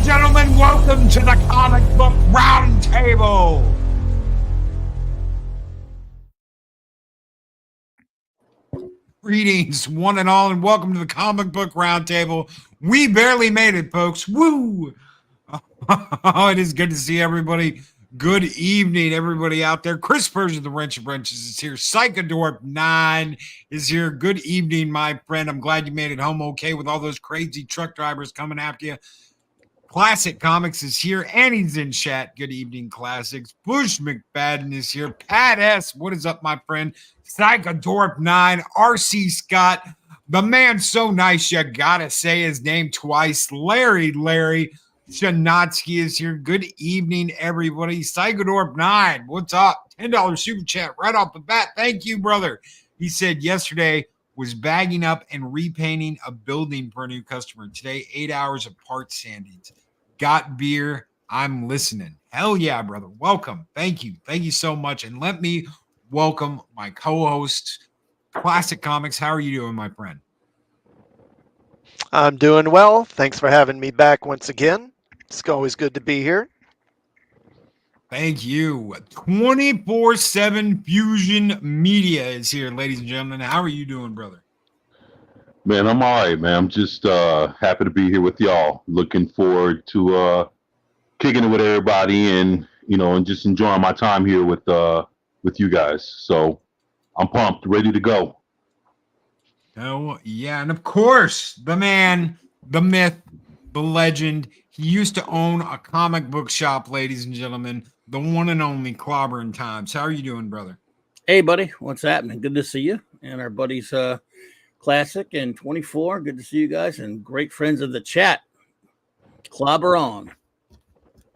gentlemen, welcome to the Comic Book Roundtable. Greetings, one and all, and welcome to the Comic Book Roundtable. We barely made it, folks. Woo! Oh, it is good to see everybody. Good evening, everybody out there. Chris Persian, the Wrench of Wrenches, is here. Psychodorp 9 is here. Good evening, my friend. I'm glad you made it home okay with all those crazy truck drivers coming after you. Classic Comics is here, and he's in chat. Good evening, Classics. Bush McFadden is here. Pat S., what is up, my friend? Psychodorp 9, R.C. Scott, the man so nice you gotta say his name twice. Larry Shanatsky is here. Good evening, everybody. Psychodorp 9, what's up? $10 super chat right off the bat. Thank you, brother. He said yesterday was bagging up and repainting a building for a new customer. Today, 8 hours of part sandings. Got beer. I'm listening. Hell yeah, brother. Welcome. Thank you. Thank you so much. And let me welcome my co-host, Classic Comics. How are you doing, my friend? I'm doing well. Thanks for having me back once again. It's always good to be here. Thank you. 24/7 Fusion Media is here, ladies and gentlemen. How are you doing, brother? Man, I'm all right, man. I'm just happy to be here with y'all. Looking forward to kicking it with everybody and, and just enjoying my time here with you guys. So I'm pumped, ready to go. Oh, yeah. And of course, the man, the myth, the legend. He used to own a comic book shop, ladies and gentlemen. The one and only Clobberin Times. How are you doing, brother? Hey, buddy. What's happening? Good to see you. And our buddies Classic and 24. Good to see you guys. And great friends of the chat. Clobber on.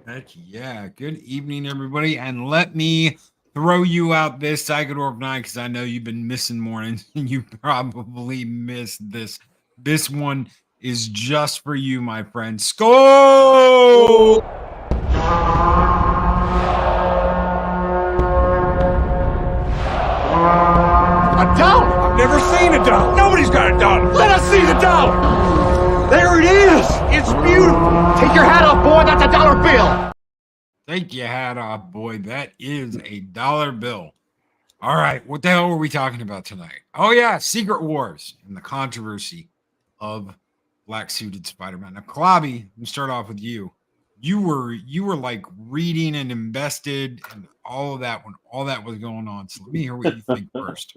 Heck yeah. Good evening, everybody. And let me throw you out this Psychodorp 9 because I know you've been missing mornings. You probably missed this. This one is just for you, my friend. Skull! A dollar? I've never seen a dollar. Nobody's got a dollar. Let us see the dollar. There it is. It's beautiful. Take your hat off, boy. That's a dollar bill. Take your hat off, boy. That is a dollar bill. All right. What the hell were we talking about tonight? Oh, yeah. Secret Wars and the controversy of black-suited Spider-Man. Now, Clobby, let me start off with you. You were like reading and invested and all of that when all that was going on. So let me hear what you think first.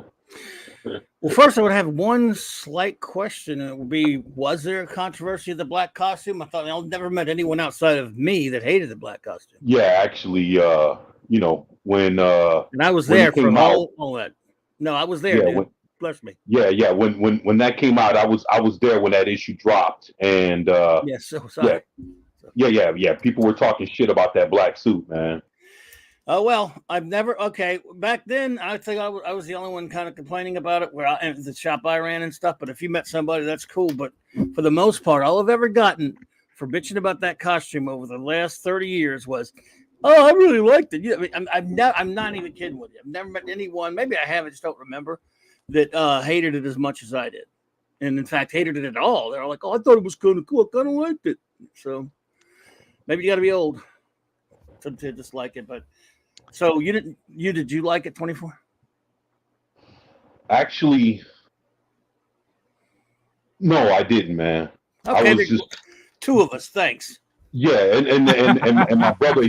Well, first I would have one slight question. It would be, was there a controversy of the black costume? I thought I've never met anyone outside of me that hated the black costume. Yeah, actually, when and I was there for all that. No, I was there. Yeah, bless me. Yeah. When that came out, I was there when that issue dropped, and yes, so sorry. Yeah. People were talking shit about that black suit, man. Oh, well, I've never. Okay, back then, I think I was the only one kind of complaining about it the shop I ran and stuff. But if you met somebody, that's cool. But for the most part, all I've ever gotten for bitching about that costume over the last 30 years was, oh, I really liked it. I'm not even kidding with you. I've never met anyone, maybe I have, I just don't remember, that hated it as much as I did. And in fact, hated it at all. They're like, oh, I thought it was kind of cool. I kind of liked it. So maybe you got to be old to dislike it. But so did you like it, 24? Actually, no, I didn't, man. Okay, I was just two of us. Thanks. Yeah, and my brother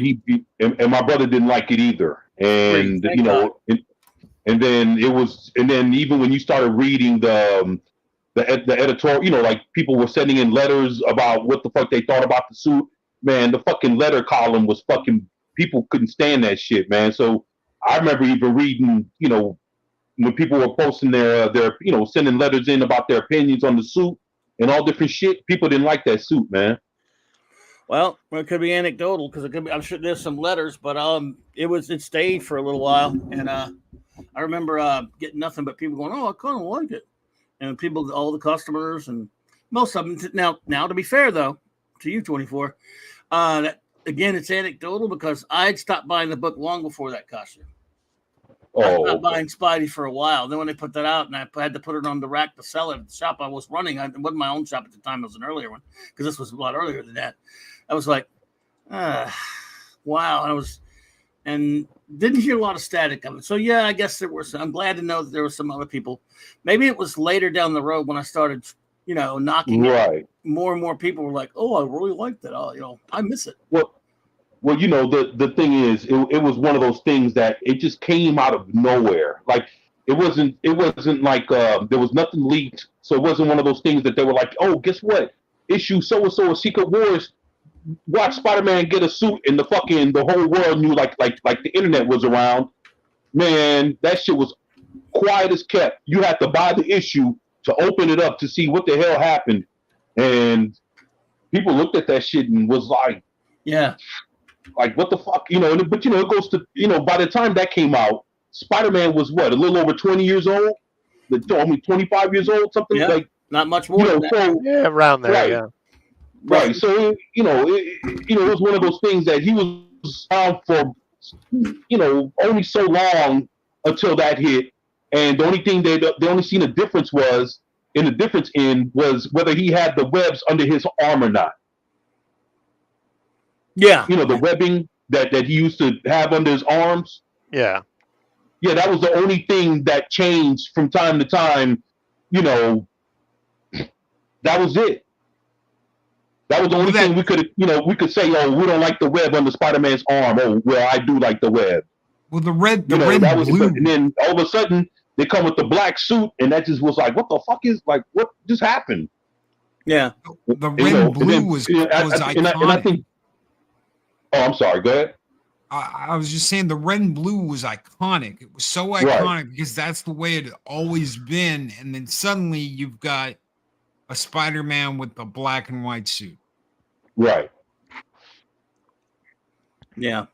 and my brother didn't like it either, and and then even when you started reading the editorial, like people were sending in letters about what the fuck they thought about the suit. Man, the fucking letter column was fucking. People couldn't stand that shit, man. So I remember even reading, when people were posting their sending letters in about their opinions on the suit and all different shit. People didn't like that suit, man. Well, it could be anecdotal because it could be. I'm sure there's some letters, but it stayed for a little while, and I remember getting nothing but people going, "Oh, I kind of like it," and people, all the customers, and most of them. Now, to be fair though, to you, 24, that again, it's anecdotal because I'd stopped buying the book long before that costume. I stopped buying Spidey for a while. Then when they put that out and I had to put it on the rack to sell it at the shop I was running, it wasn't my own shop at the time. It was an earlier one because this was a lot earlier than that. I was like, wow. And didn't hear a lot of static of it. So yeah, I guess there were some. I'm glad to know that there were some other people. Maybe it was later down the road when I started, knocking it. Right. More and more people were like, "Oh, I really like that. Oh, I miss it." Well, the thing is, it was one of those things that it just came out of nowhere. Like it wasn't like there was nothing leaked, so it wasn't one of those things that they were like, oh, guess what? Issue so and so of Secret Wars. Watch Spider-Man get a suit, and the whole world knew, like the internet was around. Man, that shit was quiet as kept. You had to buy the issue to open it up to see what the hell happened, and people looked at that shit and was like, yeah, like what the fuck, But it goes to by the time that came out, Spider-Man was what, a little over 20 years old, 25 years old, something like. Not much more. So yeah, around there, right, yeah. right. So it was one of those things that he was around for, only so long until that hit, and the only thing they only seen a difference was whether he had the webs under his arm or not. Yeah. The webbing that he used to have under his arms. Yeah. Yeah, that was the only thing that changed from time to time. That was it. That was the only thing we could say, oh, we don't like the web under Spider-Man's arm. Oh, well, I do like the web. Well, the red that and blue. And then all of a sudden they come with the black suit, and that just was like, what the fuck is, like, what just happened? Yeah. The red and blue was iconic. And I think, oh, I'm sorry, go ahead. I was just saying the red and blue was iconic. It was so iconic because that's the way it had always been. And then suddenly you've got a Spider-Man with a black and white suit. Right. Yeah.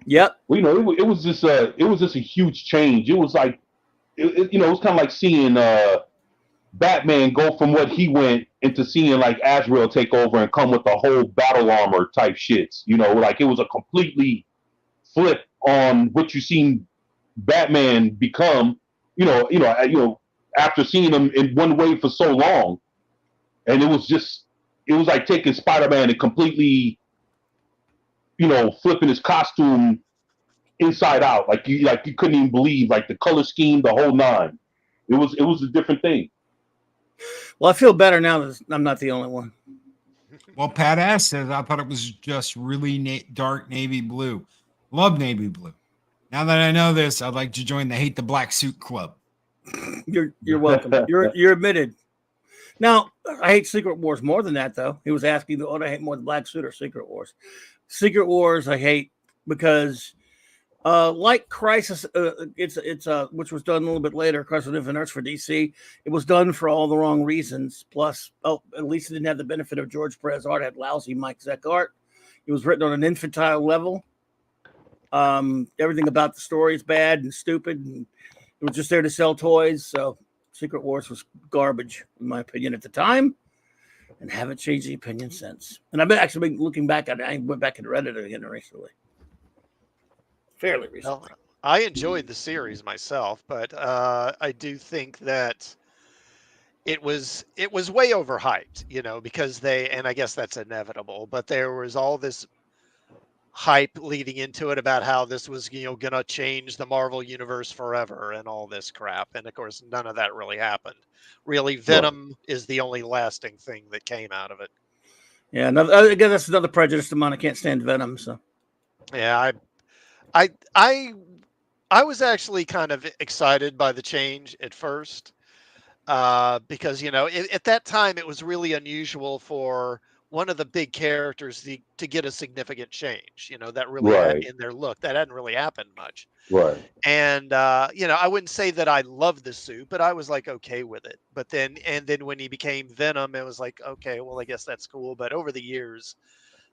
Yep. Well, it was just a huge change. It was like, it was kind of like seeing Batman go from what he went into seeing like Azrael take over and come with the whole battle armor type shits. Like it was a completely flip on what you've seen Batman become. After seeing him in one way for so long, and it was like taking Spider-Man and completely, flipping his costume inside out. Like you couldn't even believe, like the color scheme, the whole nine. It was a different thing. Well, I feel better now that I'm not the only one. Well, Pat Ass says, I thought it was just really dark navy blue. Love navy blue. Now that I know this, I'd like to join the Hate the Black Suit Club. You're welcome. You're admitted. Now, I hate Secret Wars more than that, though. He was asking, do I hate more the Black Suit or Secret Wars? Secret Wars I hate because, like Crisis, it's which was done a little bit later, Crisis on Infinite Earths for DC. It was done for all the wrong reasons. Plus, at least it didn't have the benefit of George Perez art. It had lousy Mike Zeck art. It was written on an infantile level. Everything about the story is bad and stupid, and it was just there to sell toys. So Secret Wars was garbage, in my opinion, at the time, and haven't changed the opinion since. And I've been actually looking back at it. I went back and read it again recently. Fairly recently. Well, I enjoyed the series myself, but I do think that it was way overhyped, because and I guess that's inevitable, but there was all this hype leading into it about how this was, gonna change the Marvel universe forever and all this crap. And of course, none of that really happened. Really, Venom is the only lasting thing that came out of it. Yeah, again, that's another prejudice of mine. I can't stand Venom, so. Yeah, I was actually kind of excited by the change at first, because at that time it was really unusual for one of the big characters to get a significant change. That really had in their look. That hadn't really happened much. Right. And I wouldn't say that I loved the suit, but I was like okay with it. But then when he became Venom, it was like, okay, well, I guess that's cool. But over the years,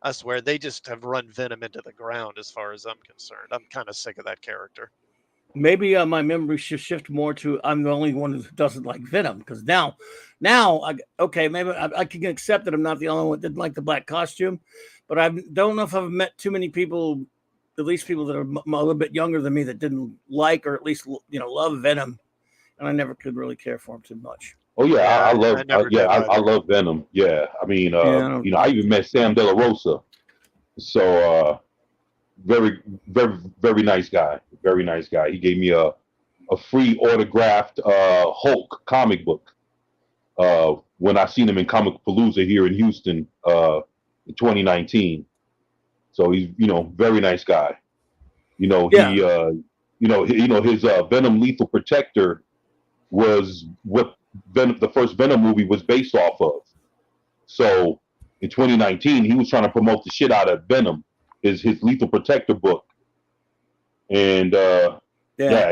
I swear they just have run Venom into the ground as far as I'm concerned. I'm kind of sick of that character. Maybe my memory should shift more to I'm the only one who doesn't like Venom, because now maybe I can accept that I'm not the only one that didn't like the black costume, but I don't know if I've met too many people, at least people that are a little bit younger than me, that didn't like or at least love Venom, and I never could really care for him too much. Oh yeah, Yeah, I I never did I either. love Venom. Yeah, I mean, Yeah, I even met Sam De La Rosa. So very, very, very nice guy. Very nice guy. He gave me a free autographed Hulk comic book when I seen him in Comic Palooza here in Houston in 2019. So he's very nice guy. Yeah. His Venom Lethal Protector was what the first Venom movie was based off of. So in 2019, he was trying to promote the shit out of Venom, his Lethal Protector book, and Yeah.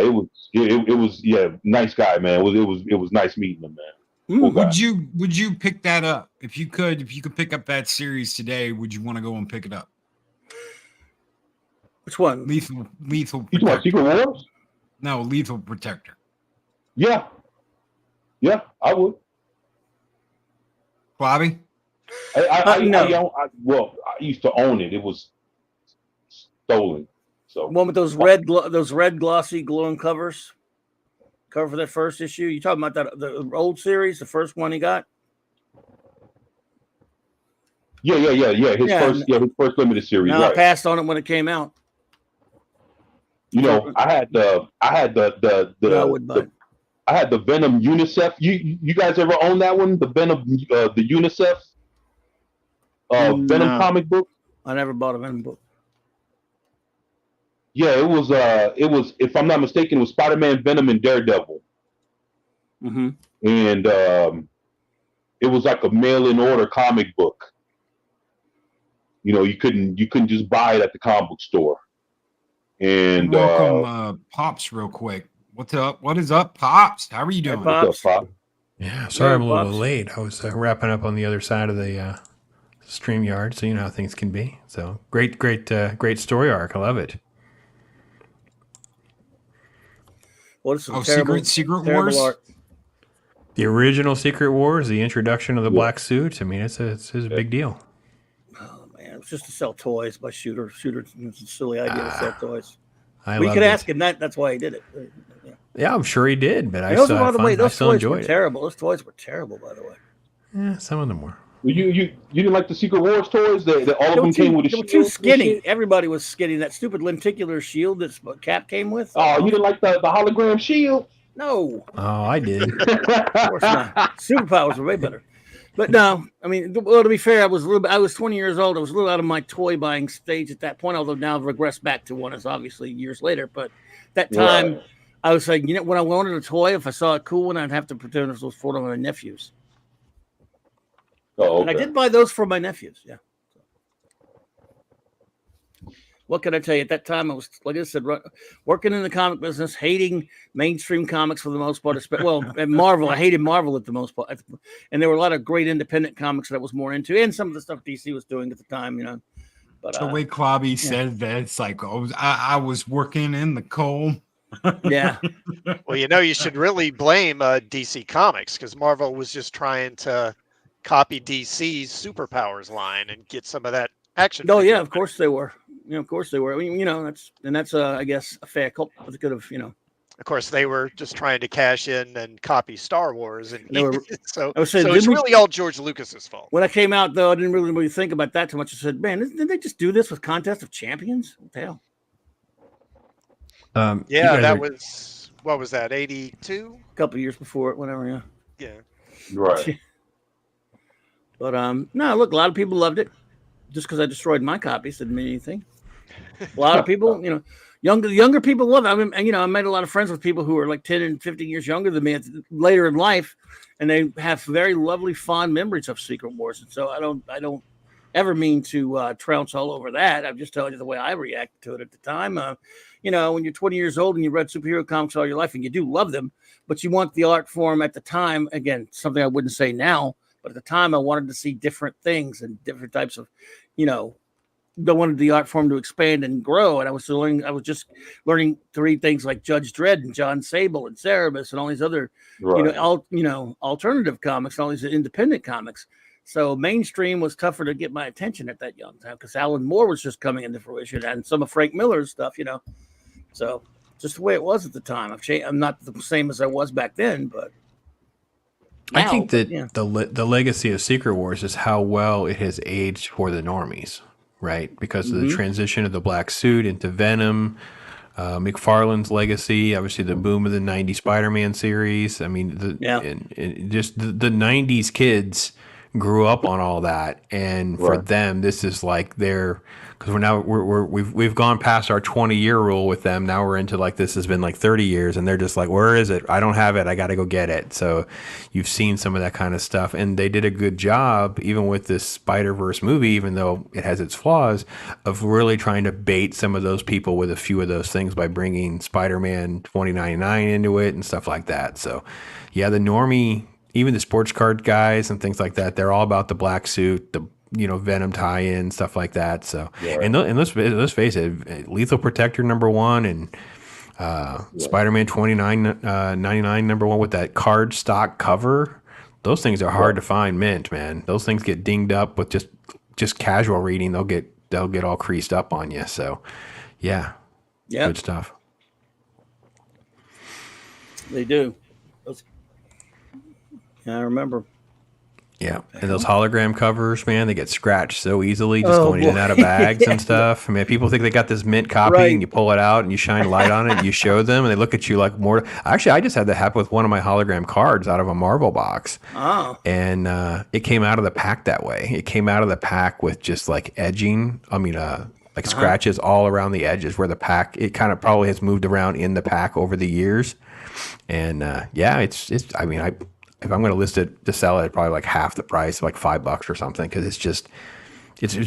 it was nice guy, man. It was nice meeting him, man. Cool guy. Would you pick that up if you could pick up that series today? Would you want to go and pick it up? Which one? Lethal You talking about Protector. Secret Wars? No, Lethal Protector. Yeah, I would. Bobby? No. I used to own it. It was stolen. So One with those red glossy glowing covers. Cover for that first issue. You talking about that the old series, the first one he got? yeah. His first limited series, No, I right? passed on it when it came out. I had the No, I wouldn't buy it. I had the Venom UNICEF. You guys ever own that one? The Venom the UNICEF Venom No. comic book. I never bought a Venom book. Yeah, it was if I'm not mistaken, it was Spider-Man, Venom, and Daredevil, Mm-hmm. and it was like a mail-in order comic book. You couldn't just buy it at the comic book store. And Welcome, Pops, real quick. What's up? What is up, Pops? How are you doing? Pops. what's up, Pop? Yeah, sorry I'm a little Pops. late. I was wrapping up on the other side of the StreamYard, so you know how things can be. So great story arc. I love it. What is some Oh, terrible, Secret terrible Wars? art? The original Secret Wars, the introduction of the black suit. I mean, it's a big deal. Oh man, it was just to sell toys by Shooter. Shooter, it's a silly idea to sell toys. I We loved could it. ask him that. That's why he did it. Yeah. Yeah, I'm sure he did, but I Those, still by had the fun. way, I those still toys were enjoyed it. terrible. Those toys were terrible, by the way. Yeah, some of them were. You didn't like the Secret Wars toys? That all of them came with a They were shield. too and skinny. shit? Everybody was skinny. That stupid lenticular shield that Cap came with. Oh, you didn't like the hologram shield? No, Oh, I did. of course not. Superpowers were way better. But no, I mean, well, to be fair, I was 20 years old. I was a little out of my toy buying stage at that point, although now I've regressed back to one. It's obviously years later. But that time, Right. I was like, when I wanted a toy, if I saw a cool one, I'd have to pretend it was for one of my nephews. Oh, And I okay. did buy those for my nephews. Yeah. What can I tell you? At that time, I was, like I said, working in the comic business, hating mainstream comics for the most part. Well, and Marvel, I hated Marvel at the most part. And there were a lot of great independent comics that I was more into, and some of the stuff DC was doing at the time, But The way Clobby said that, it's like I was working in the coal. yeah, Well, you should really blame DC Comics because Marvel was just trying to copy DC's superpowers line and get some of that action. oh yeah, figure of course they were. Of course they were. I mean, that's I guess a fair cult. They could have, Of course, they were just trying to cash in and copy Star Wars, and They were- so I was saying, it's didn't we- really all George Lucas's fault. When I came out, though, I didn't really think about that too much. I said, man, didn't they just do this with Contest of Champions? What the hell? You Yeah, guys that are- was what was that? 82? A couple of years before it, whatever. Yeah. Yeah. Right. But no, look, a lot of people loved it. Just because I destroyed my copies didn't mean anything. A lot of people, younger people love it. I mean, I made a lot of friends with people who are like 10 and 15 years younger than me later in life, and they have very lovely, fond memories of Secret Wars. And so I don't ever mean to trounce all over that. I'm just telling you the way I reacted to it at the time. When you're 20 years old and you read superhero comics all your life and you do love them, but you want the art form at the time. Again, something I wouldn't say now, but at the time I wanted to see different things and different types of, I wanted the art form to expand and grow. And I was just learning to read things like Judge Dredd and John Sable and Cerebus and all these other, Right. alternative comics and all these independent comics. So mainstream was tougher to get my attention at that young time because Alan Moore was just coming into fruition and some of Frank Miller's stuff, So just the way it was at the time. I've changed. I'm not the same as I was back then, but I now, think but that yeah. the legacy of Secret Wars is how well it has aged for the normies, right? Because of the transition of the black suit into Venom, McFarlane's legacy, obviously the boom of the '90s Spider-Man series. I mean, Yeah. and just the '90s kids grew up on all that, and for Right. them, this is like their because we've gone past our 20-year rule with them. Now we're into like this has been like 30 years, and they're just like, where is it? I don't have it. I got to go get it. So you've seen some of that kind of stuff, and they did a good job even with this Spider-Verse movie, even though it has its flaws, of really trying to bait some of those people with a few of those things by bringing Spider-Man 2099 into it and stuff like that. So yeah, the normie, even the sports card guys and things like that, they're all about the black suit, the Venom tie-in, stuff like that. So, Right. and let's face it, Lethal Protector #1 and Spider-Man 99 #1 with that card stock cover. Those things are hard to find mint, man. Those things get dinged up with just casual reading. They'll get all creased up on you. So, yeah, good stuff. They do. I remember. Yeah, and those hologram covers, man, they get scratched so easily just going in and out of bags and stuff. I mean, people think they got this mint copy, and you pull it out and you shine light on it, and you show them, and they look at you like more. Actually, I just had that happen with one of my hologram cards out of a Marvel box. Oh. And it came out of the pack that way. It came out of the pack with just like edging. I mean, like scratches all around the edges where the pack. It kind of probably has moved around in the pack over the years. And yeah, it's. I mean, if I'm going to list it to sell it, probably like half the price, like $5 or something, because it's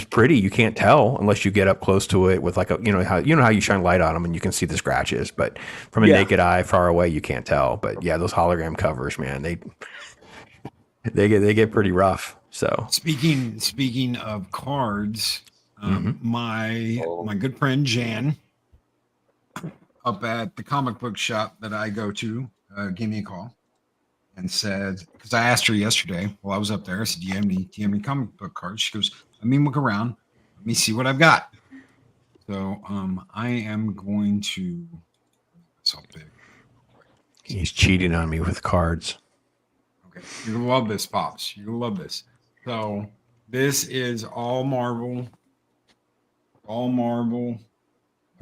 pretty. You can't tell unless you get up close to it with like a how you shine light on them and you can see the scratches, but from a naked eye far away you can't tell. But yeah, those hologram covers, man, they get pretty rough. So Speaking of cards, my good friend Jan up at the comic book shop that I go to gave me a call and said, because I asked her yesterday while I was up there, I said, do you have any comic book cards? She goes, let me look around. Let me see what I've got. So I am going to myself big. He's cheating on me with cards. Okay. You're gonna love this, Pops. You're gonna love this. So this is all Marvel. All Marvel.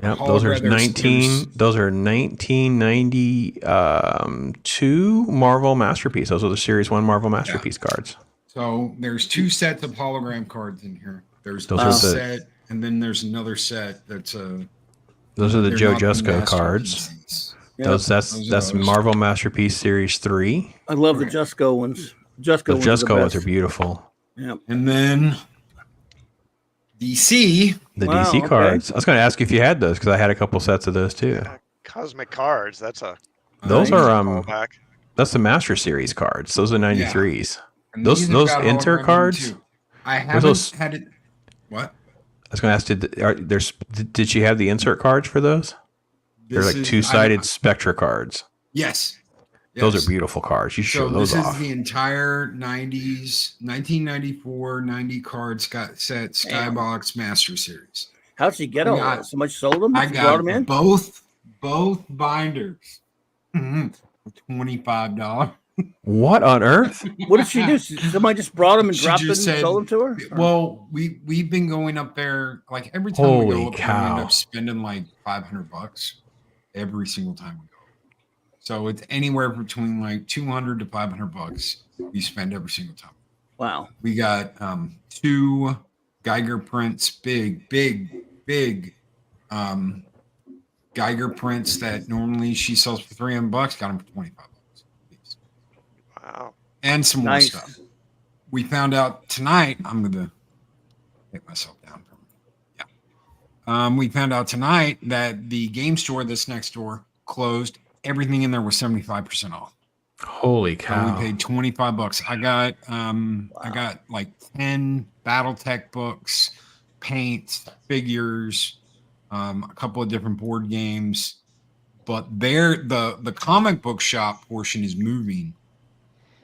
Yep, those are 1992 Marvel Masterpiece. Those are the Series 1 Marvel Masterpiece cards. So there's 2 sets of hologram cards in here. There's those this set, and then there's another set that's those are the Joe not the Jusko cards. Yep. That's Marvel Masterpiece Series 3. I love the Jusko ones. The Jusko ones are beautiful. Yep. And then DC. The DC cards. I was going to ask you if you had those because I had a couple sets of those too. Cosmic cards. That's a. Those are back. That's the Master Series cards. Those are 93s. And Those insert cards. I haven't had it. What? I was going to ask, did she have the insert cards for those? They're like 2-sided Spectra cards. Yes. Those are beautiful cards. You show those off. This is the entire 90s, 1994 90 card set Skybox Master Series. How'd she get all that? Somebody sold them? I got them in? both binders. $25. What on earth? What did she do? Somebody just brought them and dropped them and sold them to her? Well, we've been going up there like every time we go up there, we end up spending like $500 every single time we go. So it's anywhere between like $200 to $500 we spend every single time. Wow. We got 2 Geiger prints, big Geiger prints that normally she sells for $300, got them for $25. Wow. And some more stuff. We found out tonight, I'm going to take myself down from it. Yeah. We found out tonight that the game store that's next door closed. Everything in there was 75% off. Holy cow. We paid $25. I got like 10 BattleTech books, paints, figures, a couple of different board games. But the comic book shop portion is moving,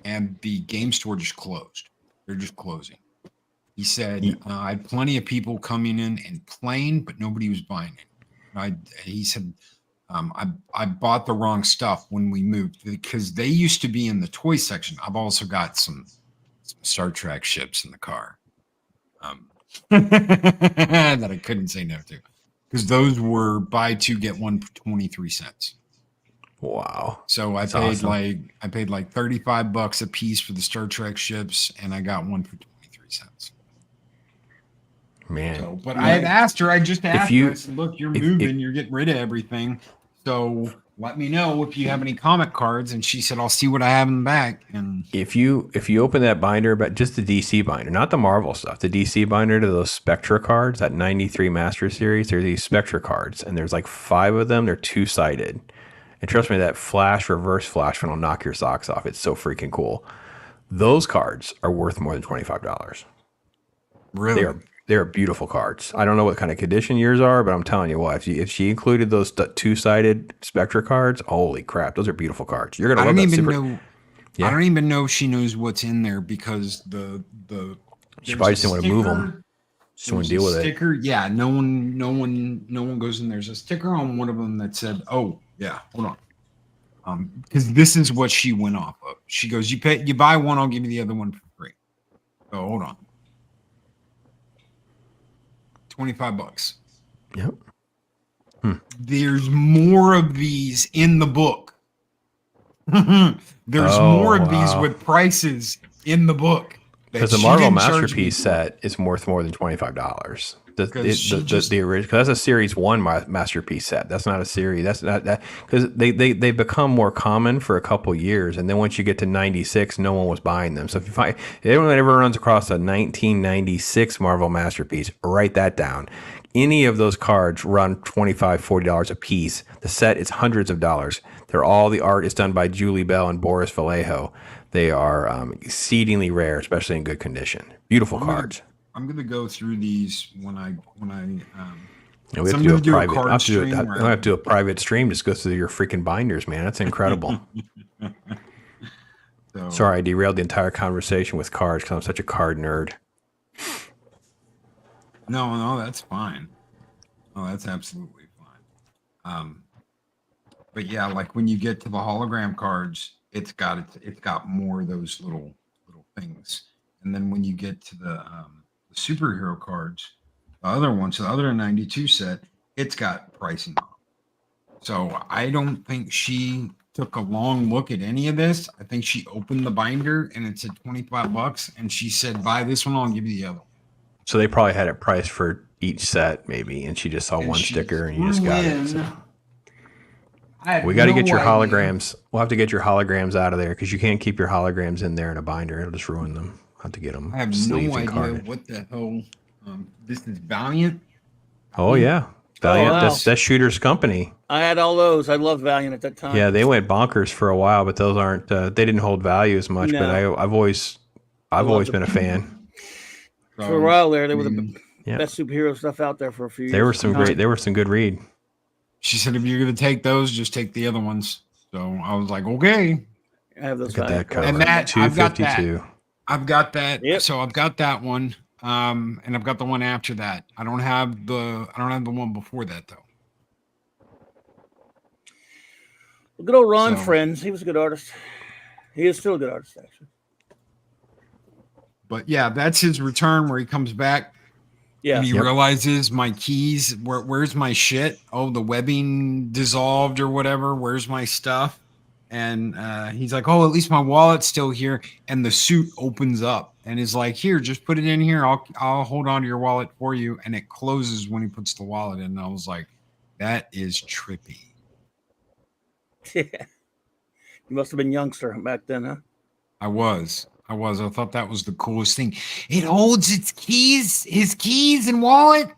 and the game store just closed. They're just closing. He said, I had plenty of people coming in and playing, but nobody was buying it. He said, I bought the wrong stuff when we moved because they used to be in the toy section. I've also got some Star Trek ships in the car that I couldn't say no to because those were buy two get one for 23 cents. Wow. So I That's paid awesome. like $35 a piece for the Star Trek ships, and I got one for 23 cents. Man. So, but I had asked her. I just asked her. I said, "Look, you're if- moving. You're getting rid of everything. So let me know if you have any comic cards." And she said, "I'll see what I have in the back." And If you open that binder, but just the DC binder, not the Marvel stuff, the DC binder to those Spectra cards, that 93 Master Series, there's these Spectra cards, and there's like 5 of them. They're two-sided. And trust me, that reverse flash one will knock your socks off. It's so freaking cool. Those cards are worth more than $25. really, They are beautiful cards. I don't know what kind of condition yours are, but I'm telling you what, if she included those two-sided Spectra cards, holy crap, those are beautiful cards. You're gonna I love don't that. even know. Yeah. I don't even know if she knows what's in there because She probably just didn't want to move them. Just want to deal with it. sticker. Yeah, no one goes in. There's a sticker on one of them that said, "Oh, yeah, hold on." Because this is what she went off of. She goes, you buy one, I'll give you the other one for free. So hold on. $25. Yep. There's more of these in the book. There's more of these with prices in the book. Because the Marvel Masterpiece set is worth more than $25. The original, because that's a series 1 Masterpiece set. That's not a series. That's not that, because they become more common for a couple years, and then once you get to 96, no one was buying them. So if anyone ever runs across a 1996 Marvel Masterpiece, write that down. Any of those cards run $25, $40 a piece. The set is hundreds of dollars. The art is done by Julie Bell and Boris Vallejo. They are exceedingly rare, especially in good condition. Beautiful cards. I'm gonna go through these when I Yeah, we have to do a private. I have to do a private stream. Just go through your freaking binders, man. That's incredible. Sorry, I derailed the entire conversation with cards because I'm such a card nerd. No, that's fine. Oh, that's absolutely fine. But yeah, like when you get to the hologram cards, it's got more of those little things. And then when you get to the superhero cards, the other 92 set, it's got pricing on. So I don't think she took a long look at any of this. I think she opened the binder and it said $25, and she said, "Buy this one, I'll give you the other one." So they probably had it priced for each set, maybe, and she just saw one sticker and you just got it. So. We got to get your holograms. We'll have to get your holograms out of there because you can't keep your holograms in there in a binder. It'll just ruin them. I'll have to get them. I have no idea what the hell. This is Valiant. Oh yeah, Valiant. That's Shooter's company. I had all those. I loved Valiant at that time. Yeah, they went bonkers for a while, but those aren't. They didn't hold value as much. No. But I've always been a fan. For a while there, they were the best superhero stuff out there for a few years. They were some good read. She said, "If you're going to take those, just take the other ones." So I was like, "Okay." I have those. Look at that cover. And that 252. I've got that. Yep. So I've got that one. And I've got the one after that. I don't have the one before that though. Good old Ron Friends. He was a good artist. He is still a good artist, actually. But yeah, that's his return where he comes back. Yeah. And he realizes my keys. Where's my shit? Oh, the webbing dissolved or whatever. Where's my stuff? And he's like, "Oh, at least my wallet's still here." And the suit opens up and is like, "Here, just put it in here. I'll hold on to your wallet for you." And it closes when he puts the wallet in. And I was like, that is trippy. Yeah. You must have been youngster back then, huh? I was. I thought that was the coolest thing. It holds his keys and wallet.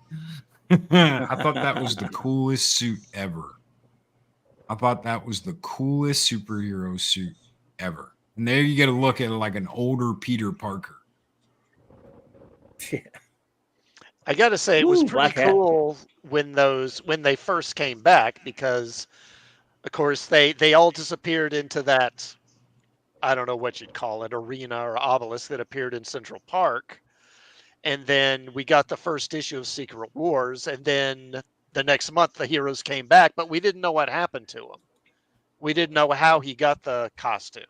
I thought that was the coolest suit ever. I thought that was the coolest superhero suit ever. And there you get to look at it like an older Peter Parker. Yeah. I got to say, it was pretty cool when they first came back because, of course, they all disappeared into that, I don't know what you'd call it, arena or obelisk that appeared in Central Park. And then we got the first issue of Secret Wars. And then the next month the heroes came back, but we didn't know what happened to him. We didn't know how he got the costume.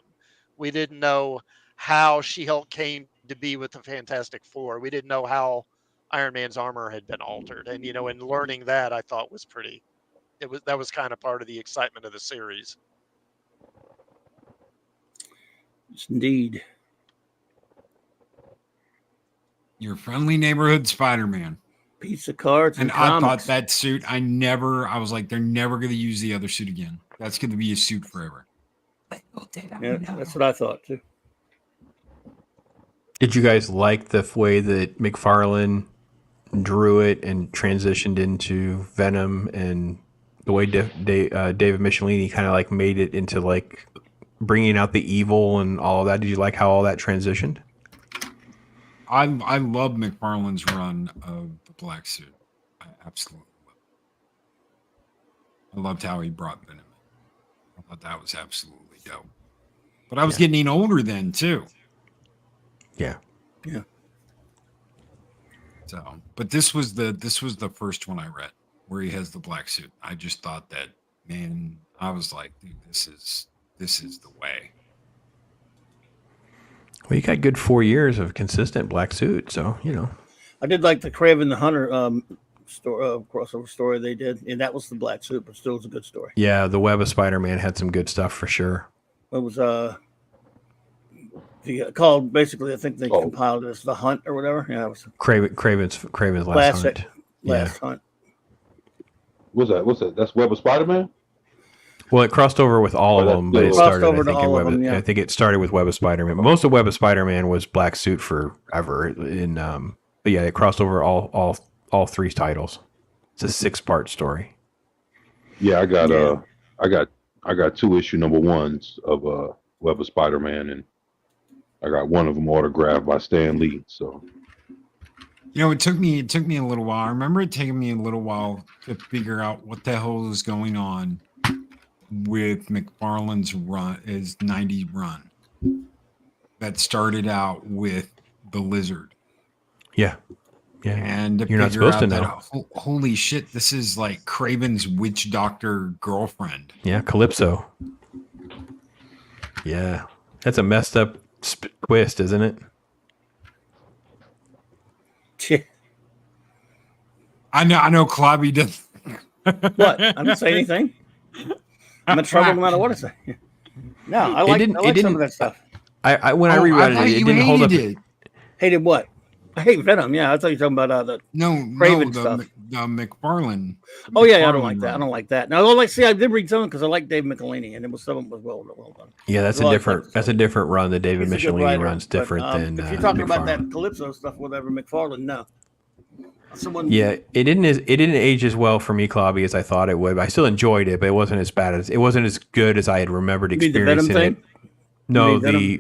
We didn't know how She-Hulk came to be with the Fantastic Four. We didn't know how Iron Man's armor had been altered. And, and learning that I thought was that was kind of part of the excitement of the series. Yes, indeed. Your friendly neighborhood Spider-Man. Piece of cards And and I comics. thought that suit, I was like, they're never going to use the other suit again. That's going to be a suit forever. Yeah, that's what I thought too. Did you guys like the way that McFarlane drew it and transitioned into Venom, and the way David Michelini kind of like made it into like bringing out the evil and all of that? Did you like how all that transitioned? I love McFarlane's run of the black suit. I absolutely love it. I loved how he brought Venom in. I thought that was absolutely dope. But I was getting older then too. Yeah. Yeah. So, but this was the first one I read where he has the black suit. I just thought that, man, I was like, dude, this is the way. Well, you got good 4 years of consistent black suit, so I did like the Craven the Hunter crossover story they did, and that was the black suit, but still was a good story. Yeah, the Web of Spider-Man had some good stuff for sure. It was called basically, I think they compiled it as The Hunt or whatever. Yeah, it was Craven's last hunt. Last Hunt. What's that? That's Web of Spider-Man? Well, it crossed over with all of them, but it started, I think, in Web. Yeah. I think it started with Web of Spider-Man. Most of Web of Spider-Man was black suit forever. But yeah, it crossed over all three titles. It's a 6-part story. Yeah, I got 2 issue number ones of Web of Spider-Man, and I got one of them autographed by Stan Lee. So, it took me a little while. I remember it taking me a little while to figure out what the hell was going on with McFarlane's run, his 90s run that started out with the Lizard. Yeah. And you're not supposed to know. Holy shit, this is like Craven's witch doctor girlfriend. Yeah, Calypso. Yeah, that's a messed up twist, isn't it? I know Clobby does. What? I didn't say anything. I'm in trouble no matter what I say. No, I like some of that stuff. When I reread it didn't hold up. Hated what? I hate Venom. Yeah, I thought you were talking about the Craven stuff. The McFarlane. Oh yeah, I don't like that. I don't like that. Now, I did read some because I like Dave Michelini, and some of them was well done. Yeah, that's a different run. The David Michelini run's different than. If you're talking about that Calypso stuff, whatever McFarlane, no. Yeah, it didn't age as well for me, Clobby, as I thought it would. I still enjoyed it, but it wasn't as good as I had remembered experiencing it. No, the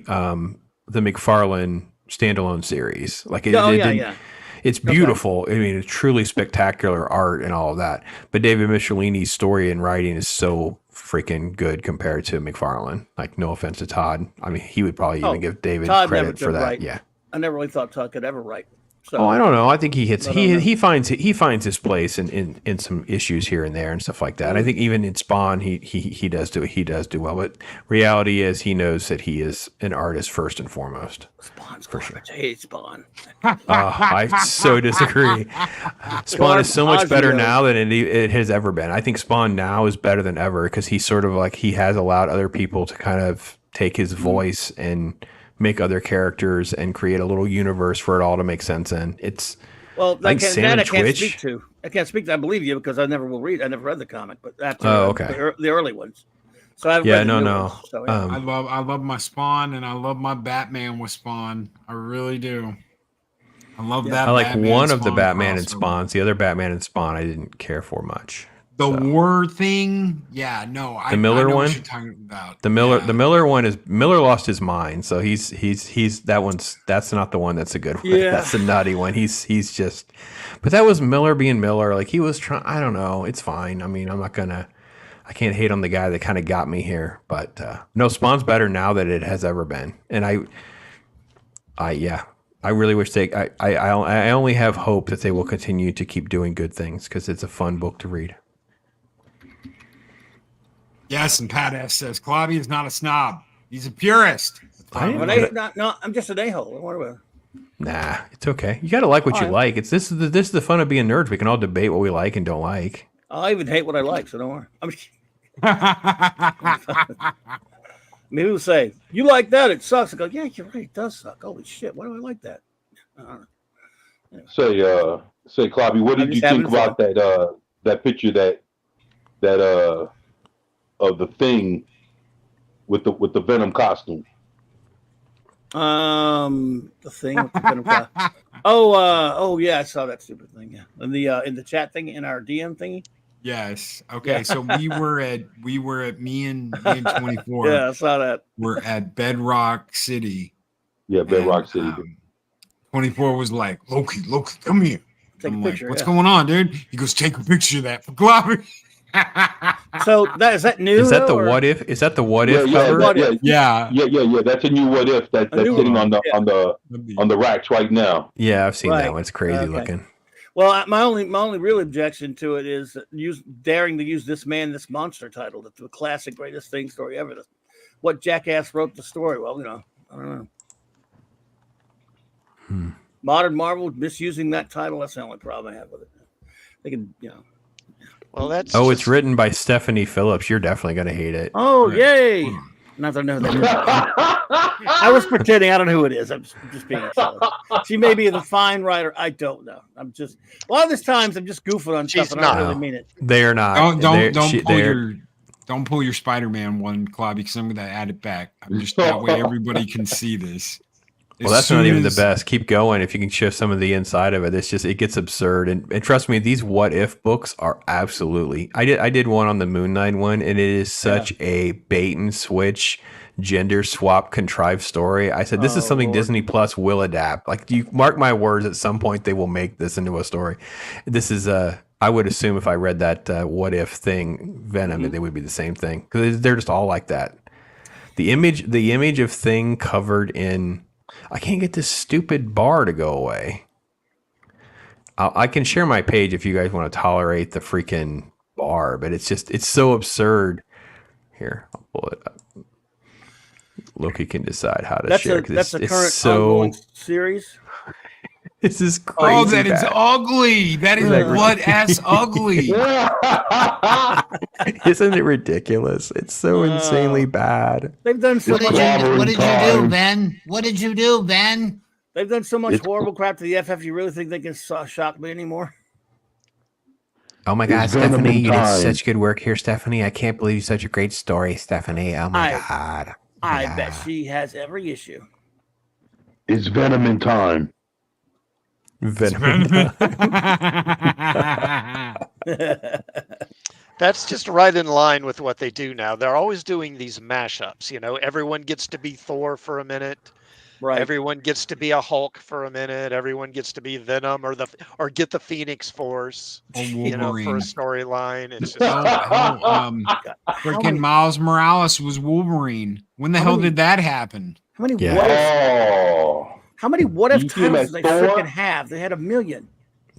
McFarlane standalone series. Like it's beautiful. Okay. I mean, it's truly spectacular art and all of that. But David Michelini's story and writing is so freaking good compared to McFarlane. Like, no offense to Todd. I mean, he would probably even give David credit for that. Write. Yeah, I never really thought Todd could ever write. So, I don't know. I think he finds his place in some issues here and there and stuff like that. Mm-hmm. I think even in Spawn he does do well. But reality is he knows that he is an artist first and foremost. Spawn's for sure. I hate Spawn. I so disagree. Spawn is so much better now than it has ever been. I think Spawn now is better than ever because he's sort of like he has allowed other people to kind of take his voice and make other characters and create a little universe for it all to make sense in. I can't speak to. I can't speak to. I believe you because I never read the comic, but after the early ones. So I've read the new ones, so, yeah. I love my Spawn and I love my Batman with Spawn. I really do. I love that. I like Batman one of the Spawn Batman and crossover. Spawns. The other Batman and Spawn I didn't care for much. The war thing, the Miller I know one. What you're talking about. The Miller one is Miller lost his mind, so he's that's not the one that's a good one. Yeah. That's the nutty one. He's just, but that was Miller being Miller. Like he was trying. I don't know. It's fine. I mean, I can't hate on the guy that kind of got me here, but no, Spawn's better now than it has ever been, and I really wish I only have hope that they will continue to keep doing good things because it's a fun book to read. Yes, and Pat S says Clobby is not a snob. He's a purist. I'm just an a-hole. What about? Nah, it's okay. You got to like what you Fine. like. This is the fun of being nerds. We can all debate what we like and don't like. I even hate what I like, so don't worry. Maybe we'll say, you like that, it sucks. I go, yeah, you're right, it does suck. Holy shit, why do I like that? I don't know. Say, Clobby, what did you think about that picture that of the Thing with the Venom costume? The Thing with the Venom costume. Oh yeah, I saw that stupid thing. Yeah, in the chat thing, in our DM thingy. Yes. Okay. So we were at me and 24. Yeah, I saw that. We're at Bedrock City. Yeah, Bedrock City. 24 was like, Loki, come here. Take I'm a picture. Like, what's going on, dude? He goes, take a picture of that for Clobberin. So is that new? Is that the what if? Is that the what if cover? Yeah. That's a new what if that's sitting on the racks right now. Yeah, I've seen that one. It's crazy looking. Well, my only real objection to it is daring to use this monster title, the classic greatest thing story ever. What jackass wrote the story? Well, I don't know. Modern Marvel misusing that title. That's the only problem I have with it. They can, Well, that's. It's written by Stephanie Phillips. You're definitely gonna hate it. Oh, yay! Not that I know that. I was pretending. I don't know who it is. I'm just being silly. She may be the fine writer. I don't know. I'm just a lot of these times I'm just goofing on stuff and I don't really mean it. They are not. Don't pull your Spider-Man one, Clobby, because I'm gonna add it back. I'm just that way everybody can see this. Well, that's not even the best. Keep going. If you can show some of the inside of it, it gets absurd. And trust me, these what if books are absolutely. I did one on the Moon Knight one, and it is such a bait and switch, gender swap contrived story. I said, this is something Disney Plus will adapt. Like, you mark my words, at some point they will make this into a story. This is I would assume if I read that what if thing, Venom, they would be the same thing, because they're just all like that. The image of Thing covered in. I can't get this stupid bar to go away. I can share my page if you guys want to tolerate the freaking bar, but it's so absurd. Here, I'll pull it up. Loki can decide how to share. That's a current ongoing series. This is crazy. Oh, that is ugly. That is what ass ugly. Isn't it ridiculous? It's so insanely bad. They've done so much. What did you do, Ben? What did you do, Ben? They've done so much horrible crap to the FF. You really think they can shock me anymore? Oh my God, Stephanie, you did such good work here, Stephanie. I can't believe such a great story, Stephanie. Oh my God. I bet she has every issue. It's Venom in time. Venom. That's just right in line with what they do now. They're always doing these mashups. Everyone gets to be Thor for a minute. Right. Everyone gets to be a Hulk for a minute. Everyone gets to be Venom or get the Phoenix Force. For a storyline. It's just freaking Miles Morales was Wolverine. When the hell did that happen? How many How many what if titles did they freaking have? They had a million.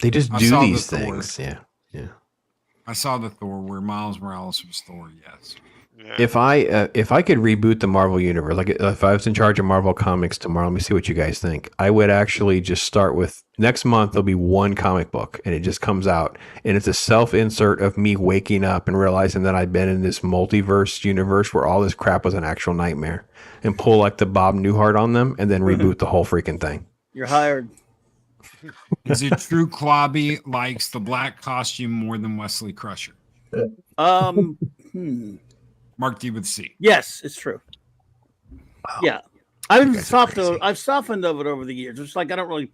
They just do these things. Yeah. I saw the Thor where Miles Morales was Thor. Yes. Yeah. If I could reboot the Marvel universe, like if I was in charge of Marvel Comics tomorrow, let me see what you guys think. I would actually just start with next month. There'll be one comic book, and it just comes out, and it's a self-insert of me waking up and realizing that I've been in this multiverse universe where all this crap was an actual nightmare, and pull like the Bob Newhart on them, and then reboot the whole freaking thing. You're hired. Is it true Clobby likes the black costume more than Wesley Crusher? Mark D with C. Yes, it's true. Wow. Yeah. I've softened of it over the years. It's like I don't really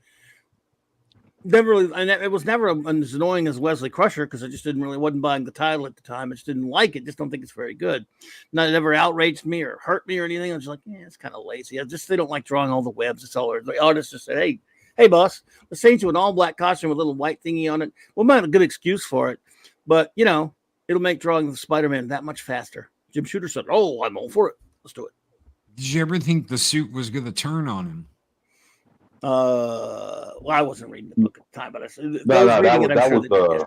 and it was never as annoying as Wesley Crusher because I just wasn't buying the title at the time. I just didn't like it. Just don't think it's very good. Not it never outraged me or hurt me or anything. I was just like, it's kind of lazy. They don't like drawing all the webs. It's all the artist just said, hey boss, let's change to an all black costume with a little white thingy on it. Well, not a good excuse for it, but it'll make drawing the Spider-Man that much faster. Jim Shooter said, I'm all for it. Let's do it. Did you ever think the suit was going to turn on him? Well, I wasn't reading the book at the time, but those No, reading it, I'm sure they did.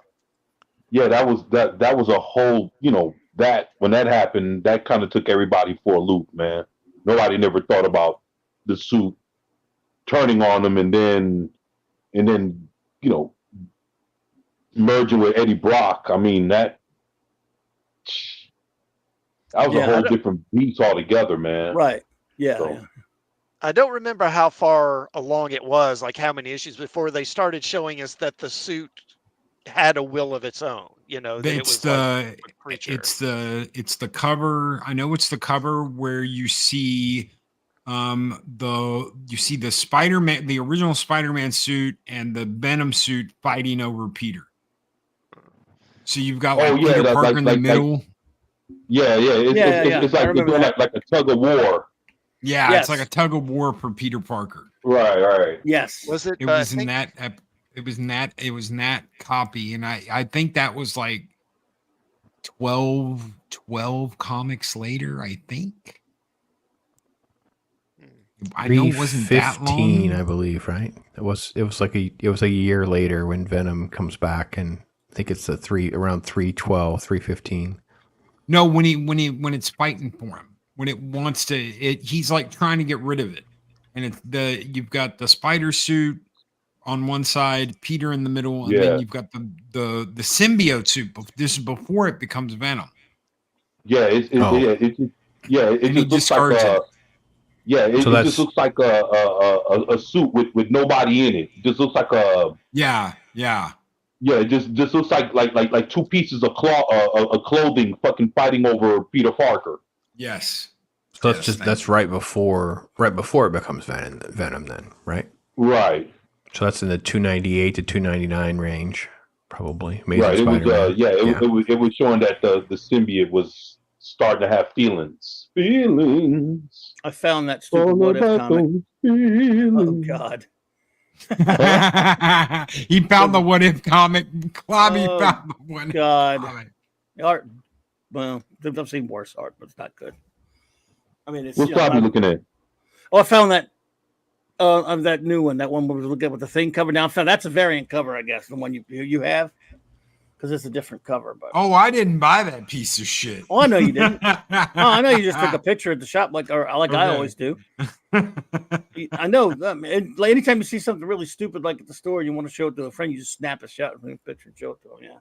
Yeah, that was a whole, that when that happened, that kind of took everybody for a loop, man. Nobody never thought about the suit turning on them and then merging with Eddie Brock. I mean, that was a whole different beast altogether, man. Right. Yeah. So, yeah. I don't remember how far along it was, like how many issues before they started showing us that the suit had a will of its own. That it was like a creature. It's the cover. I know it's the cover where you see the Spider-Man, the original Spider-Man suit and the Venom suit fighting over Peter. So you've got Peter Parker in the middle. It's like they're doing like a tug of war. Yeah, it's like a tug of war for Peter Parker. Right. Yes. Was it? It was in that. It was in that copy, and I think that was like 12 comics later. I think. I know it wasn't that long. I believe, right? It was like a year later when Venom comes back, and I think it's around 312, 315. No, when it's fighting for him, when it wants to, he's like trying to get rid of it, and you've got the spider suit on one side, Peter in the middle, and then you've got the symbiote suit. This is before it becomes Venom. It just looks like it. Yeah, it just looks like a suit with nobody in it. It just looks like a it just looks like two pieces of clothing fucking fighting over Peter Parker. Yes. So that's right before it becomes Venom then, right? Right. So that's in the 298 to 299 range, probably. Right. It was showing that the symbiote was starting to have feelings. I found that stupid What If comic. Oh God. He found the What If comic. Clobby found the What If comic. The art, well, I've seen worse art, but it's not good. I mean, it's what's Clobby looking at? Oh, I found that of that new one, that one we were looking at with the thing cover. Now I found that's a variant cover, I guess, the one you have, because it's a different cover. But I didn't buy that piece of shit. Oh, I know you didn't. I know you just took a picture at the shop like I always do. I know. Anytime you see something really stupid like at the store, you want to show it to a friend, you just snap a shot of a picture and show it to them. Yeah.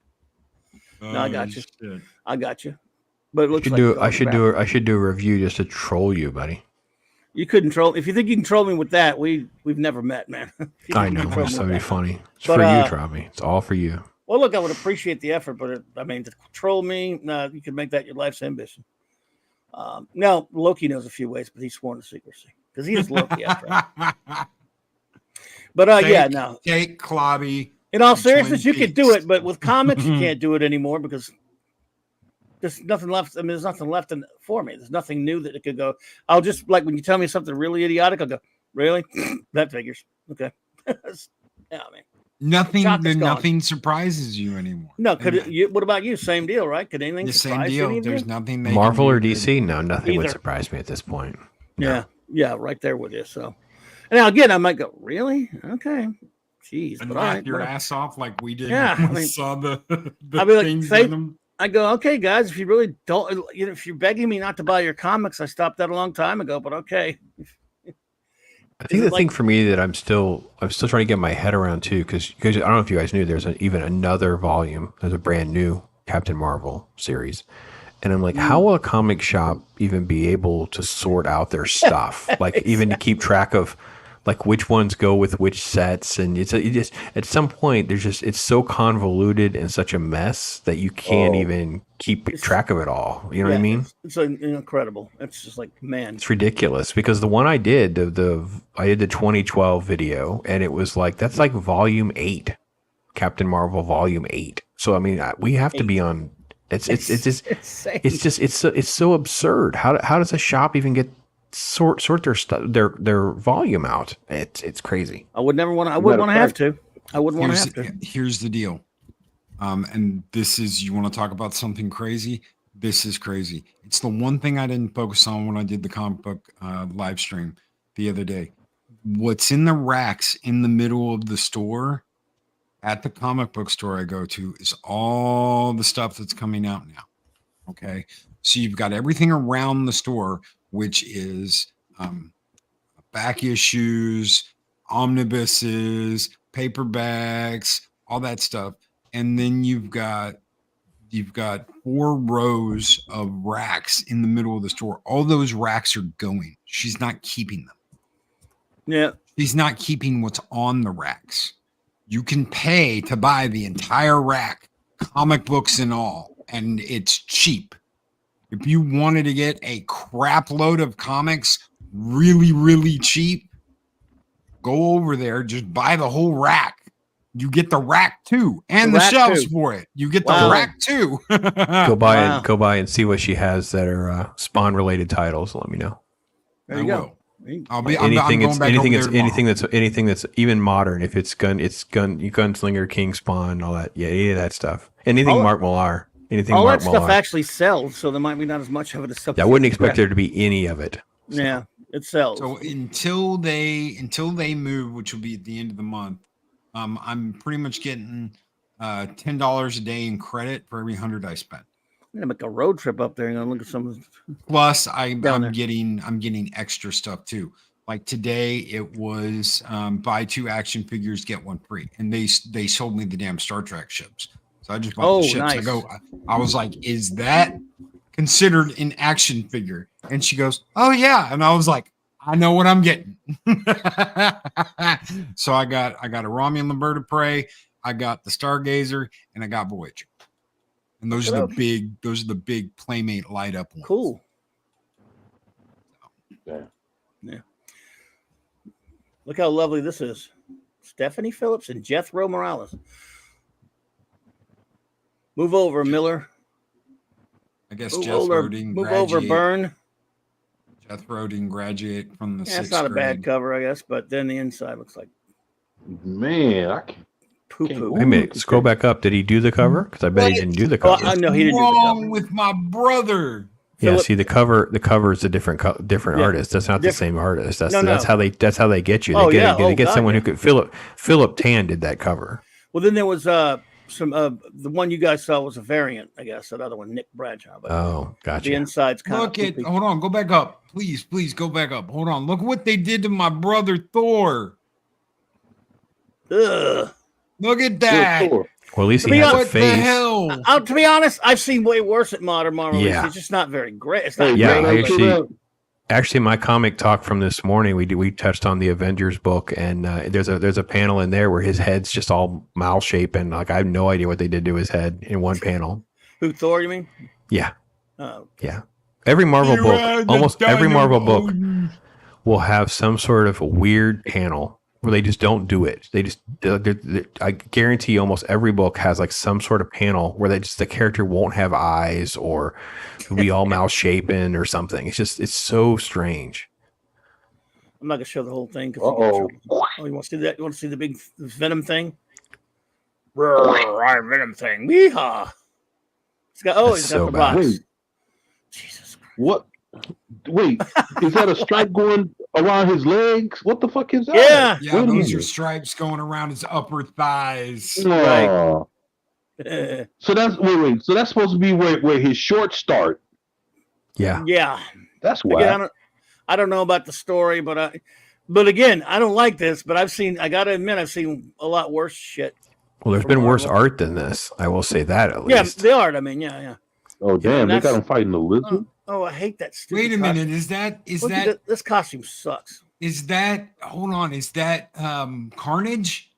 No, I got you. Shit. I got you. But it looks I should do a review just to troll you, buddy. You couldn't troll. If you think you can troll me with that, we've never met, man. I know. It's so funny. It's for you, Trobby. It's all for you. Well, look, I would appreciate the effort, but to troll me, no, you can make that your life's ambition. Now, Loki knows a few ways, but he's sworn to secrecy because he is Loki after all. But take Clobby. In all seriousness, you could do it, but with comics, you can't do it anymore because there's nothing left. I mean, there's nothing left for me. There's nothing new that it could go. I'll just like when you tell me something really idiotic, I'll go, really? That figures. Okay. Yeah, I mean. Nothing surprises you anymore. No, what about you? Same deal, right? Could anything surprise you? Same deal. There's nothing. Marvel or DC? No, nothing would surprise me at this point. No. Yeah, right there with you. So, and now again, I might go, really? Okay, jeez, and laugh your ass off like we did. Yeah, when we saw the things in them. I go, okay, guys, if you really don't, if you're begging me not to buy your comics, I stopped that a long time ago. But okay. I think the thing for me that I'm still trying to get my head around too, because I don't know if you guys knew there's even another volume. There's a brand new Captain Marvel series, and I'm like, how will a comic shop even be able to sort out their stuff? Like even to keep track of like which ones go with which sets, and it just at some point it's so convoluted and such a mess that you can't even keep track of it all. You know what I mean? It's incredible. It's just like, man, it's ridiculous because the one I did I did the 2012 video, and it was like that's like volume 8, Captain Marvel volume 8. So I mean, we have to be on. It's just insane. It's so absurd. How does a shop even get sort their volume out? It's crazy. I would never want to. I wouldn't want to have to. I wouldn't want to have to. Here's the deal. And this is, you want to talk about something crazy? This is crazy. It's the one thing I didn't focus on when I did the comic book live stream the other day. what's in the racks in the middle of the store at the comic book store I go to is all the stuff that's coming out now. Okay. So you've got everything around the store, which is back issues, omnibuses, paperbacks, all that stuff. And then you've got 4 rows of racks in the middle of the store. All those racks are going. She's not keeping them. Yeah. She's not keeping what's on the racks. You can pay to buy the entire rack, comic books and all, and it's cheap. If you wanted to get a crap load of comics really, really cheap, go over there, just buy the whole rack. You get the rack too, and the shelves for it. You get the rack too. Go buy and see what she has that are Spawn related titles. Let me know. There you go. I'll be anything anything that's even modern. If it's Gunslinger, King Spawn, all that. Yeah, any of that stuff. Anything Mark Millar. Anything all Mark that stuff Millar. actually sells, so there might be not as much of it as something. I wouldn't expect there to be any of it. So. Yeah, it sells. So until they move, which will be at the end of the month, I'm pretty much getting $10 a day in credit for every 100 I spend. I'm gonna make a road trip up there and look at some. Plus, I'm getting extra stuff too. Like today, it was buy 2 action figures, get 1 free, and they sold me the damn Star Trek ships. So I just bought the ships. Nice. I was like, is that considered an action figure? And she goes, oh yeah. And I was like, I know what I'm getting. So I got a Romulan bird of prey, I got the Stargazer, and I got Voyager. And those are the big Playmate light up ones. Cool. Yeah. Yeah. Look how lovely this is. Stephanie Phillips and Jethro Morales. Move over, Miller. I guess Jethro didn't move graduate. over, Byrne. Jethro didn't graduate from the 6th grade. It's not a bad cover, I guess, but then the inside looks like Man, I can't. poo-poo. Wait a minute. Scroll back up. Did he do the cover? Because I bet he didn't do the cover. No, he didn't do the wrong cover. with my brother? Yeah, Philip- see the cover is a different artist. That's not the same artist. That's how they get you. They get someone who could Philip Tan did that cover. Well, then there was some the one you guys saw was a variant, I guess. That other one, Nick Bradshaw. But Gotcha. the inside's kind Look of at hold on, go back up. Please go back up. Hold on. Look what they did to my brother Thor. Ugh. Look at that. Well, at least he has a What face. the hell? To be honest, I've seen way worse at Modern Marvel. Yeah. It's just not very great. It's not Yeah, great. actually, my comic talk from this morning, we touched on the Avengers book, and there's a panel in there where his head's just all mouth shape, and like I have no idea what they did to his head in one panel. Who, Thor, you mean? Yeah, Oh. yeah. Every Marvel book, almost every Marvel book, will have some sort of weird panel where they just don't do it. They just, I guarantee almost every book has like some sort of panel where the character won't have eyes or it'll be all mouth shapen or something. It's so strange. I'm not going to show the whole thing. Uh-oh. Oh, you want to see that? You want to see the big Venom thing? Venom thing. Weehaw. He's got so the bad. box. Wait. Jesus Christ. What? Wait, is that a stripe going around his legs? What the fuck is that? Yeah. Yeah, those are stripes going around his upper thighs. Oh. Right. So that's wait. So that's supposed to be where his shorts start. Yeah. Yeah. That's why. Again, I don't know about the story, but again, I don't like this. But I got to admit, I've seen a lot worse shit. Well, there's been worse art than this. I will say that at least. Yeah, the art. I mean, yeah. Oh damn! They got him fighting the lizard. Oh, I hate that stupid. Wait a minute, costume. This costume sucks. Hold on, is that Carnage?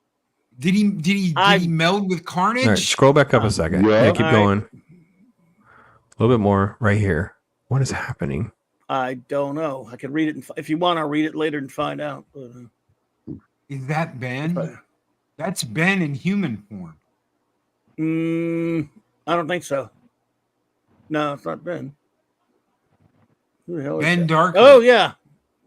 Did he meld with Carnage? All right, scroll back up a second. Yeah. Keep going. A little bit more right here. What is happening? I don't know. I can read it. If you want, I'll read it later and find out. But, Is that Ben? That's Ben in human form. I don't think so. No, it's not Ben. Who the hell is Ben that? Darker. Oh yeah,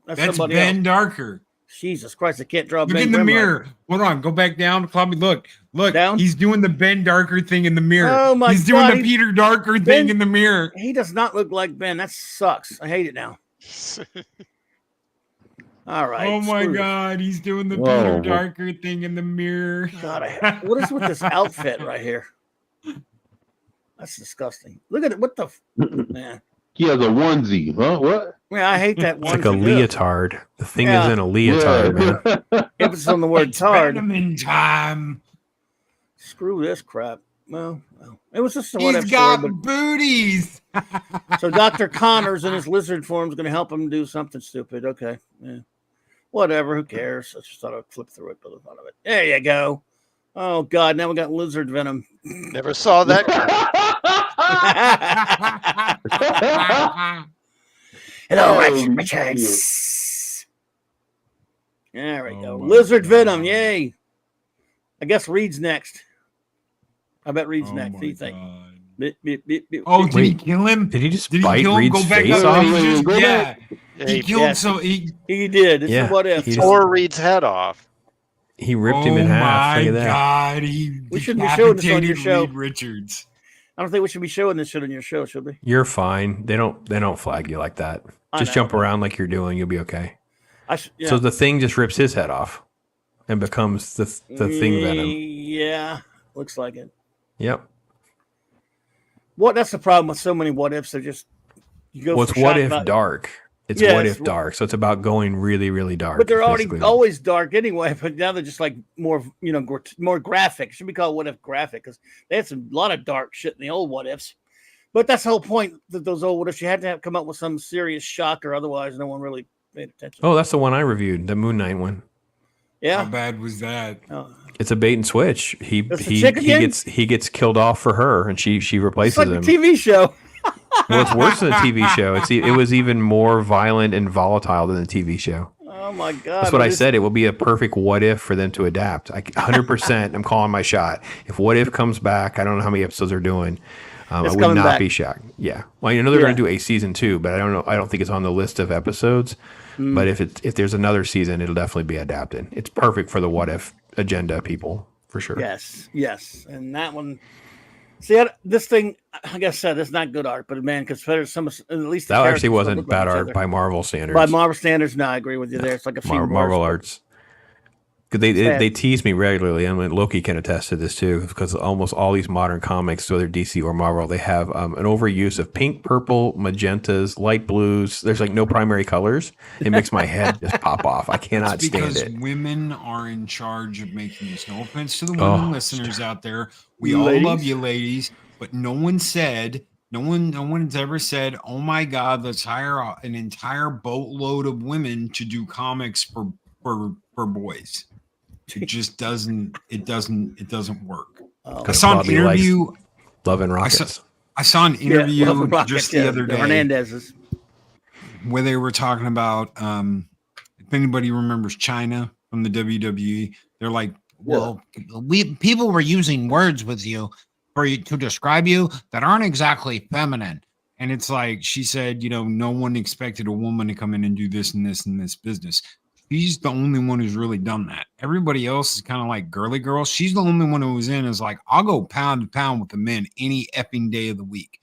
That's somebody Ben else. Darker. Jesus Christ, I can't draw. Look Ben in the Grimm mirror. Hold on, go back down. Clubby, look. Down? He's doing the Ben Darker thing in the mirror. Oh my He's God, doing the Peter Darker thing in the mirror. He does not look like Ben. That sucks. I hate it now. All right. Oh my screw this. God, he's doing the Whoa. Peter Darker thing in the mirror. God, what is with this outfit right here? That's disgusting. Look at it. What the man? He has a onesie, huh? What? Yeah, I hate that It's one. like a leotard. The thing Yeah. isn't a leotard, man. Emphasis on the word It's tard. Venom time. Screw this crap. Well, it was just a He's what-if got story, but booties. so Dr. Connors in his lizard form is going to help him do something stupid. Okay. Yeah. Whatever. Who cares? I just thought I'd flip through it for the fun of it. There you go. Oh, God. Now we got lizard venom. Never saw that. Hello, Oh, Richards. There we Oh go. my Lizard God. venom. Yay. I guess Reed's next. I bet Reed's Oh next. my What do you think? God. Beep, beep, beep, beep, Oh, beep. did he Wait, kill him? Did he just Did he bite kill him? Reed's Go back face up. off? He just, Go yeah. back. Yeah, He he killed yes. so he. He did. This Yeah. is what if. He just- tore Reed's head off. He ripped him Oh in half. my Look at that. God! He We shouldn't be showing this on your decapitated show. Reed Richards. I don't think we should be showing this shit on your show, should we? You're fine. They don't flag you like that. I Just know, jump but- around like you're doing. You'll be okay. Yeah. So the thing just rips his head off and becomes the thing venom. Yeah, looks like it. Yep. That's the problem with so many what ifs. They're just you go. Well, it's for what shock if value. dark. It's Yeah, what it's if dark. So it's about going really, really dark. But they're already basically. always dark anyway. But now they're just like more, more graphic. It should be called what if graphic because they had a lot of dark shit in the old what ifs. But that's the whole point that those old what ifs you had to come up with some serious shocker, otherwise no one really paid attention. Oh, that's the one I reviewed, the Moon Knight one. How Yeah. bad was that? Oh. It's a bait and switch. He That's the chick again? gets killed off for her, and she It's replaces like him. a TV show. Well, it's worse than a TV show. It was even more violent and volatile than the TV show. Oh my god. That's what I said. It will be a perfect what if for them to adapt. 100%. I'm calling my shot. If what if comes back, I don't know how many episodes they're doing. I It's would coming not back. be shocked. Yeah. Well, I know they're Yeah. going to do a season 2, but I don't know. I don't think it's on the list of episodes. Mm. But if there's another season, it'll definitely be adapted. It's perfect for the what if agenda people for sure. Yes. And that one. See, this thing, like I said, it's not good art, but man, because there's some, at least the That characters actually don't wasn't look like bad each art other. by Marvel standards. By Marvel standards, no, I agree with you there. It's like a few Marvel words, arts. Because they tease me regularly, and Loki can attest to this too. Because almost all these modern comics, whether DC or Marvel, they have an overuse of pink, purple, magentas, light blues. There's like no primary colors. It makes my head just pop off. I cannot It's stand because it. women are in charge of making this. No offense to the women Oh, listeners out there. We all Ladies? love you, ladies, but no one's ever said, "Oh my God, let's hire an entire boatload of women to do comics for boys." It just doesn't. It doesn't work. Oh. I saw an Bobby likes interview. Love and I Rockets. saw an interview Love and Rockets, just the other the day Hernandez's. where they were talking about if anybody remembers China from the WWE. They're like, Well, people were using words with you to describe you that aren't exactly feminine. and it's like she said, no one expected a woman to come in and do this and this and this business. She's the only one who's really done that. Everybody else is kind of like girly girls. She's the only one who was in is like, I'll go pound to pound with the men any effing day of the week.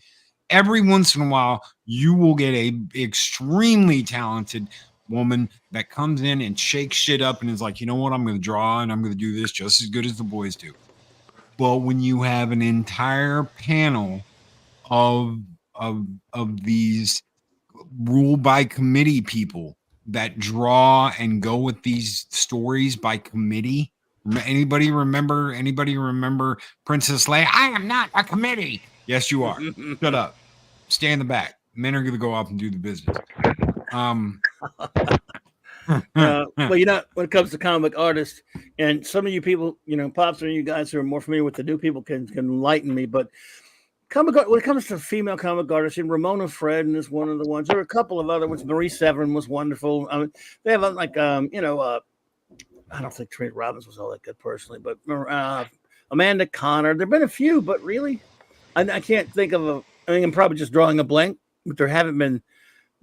Every once in a while, you will get a extremely talented woman that comes in and shakes shit up and is like, you know what, I'm going to draw and I'm going to do this just as good as the boys do. But when you have an entire panel of these rule by committee people that draw and go with these stories by committee. Anybody remember Princess Leia? I am not a committee. Yes, you are. Shut up. Stay in the back. Men are going to go off and do the business. Well, when it comes to comic artists, and some of you people, Pops and you guys who are more familiar with the new people can enlighten me, but when it comes to female comic artists, and Ramona Fredden is one of the ones. There are a couple of other ones. Marie Severin was wonderful. I mean, they have I don't think Trina Robbins was all that good personally, but Amanda Connor. There've been a few, but really, I can't think of I'm probably just drawing a blank, but there haven't been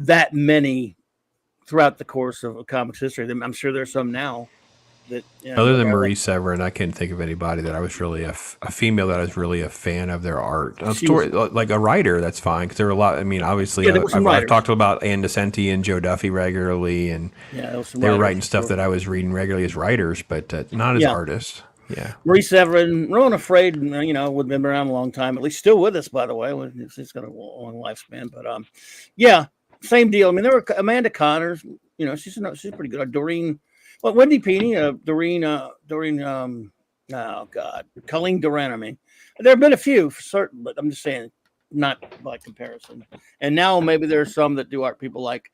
that many throughout the course of comics history. I'm sure there's some now. that Other than Marie Severin, I can't think of anybody that I was really a female that I was really a fan of their art. A story like a writer, that's fine because there were a lot. I mean, obviously, I've talked about Ann Nesenti and Joe Duffy regularly, and they were writing stuff that I was reading regularly as writers, but not as artists. Yeah, Marie Severin, Rona Frade, would have been around a long time. At least still with us, by the way. She's got a long lifespan, but same deal. I mean, there were Amanda Connors. She's pretty good. Doreen. Well, Wendy Peeney, Doreen, Colleen Duran. I mean, there have been a few for certain, but I'm just saying, not by comparison. And now maybe there's some that do art people like.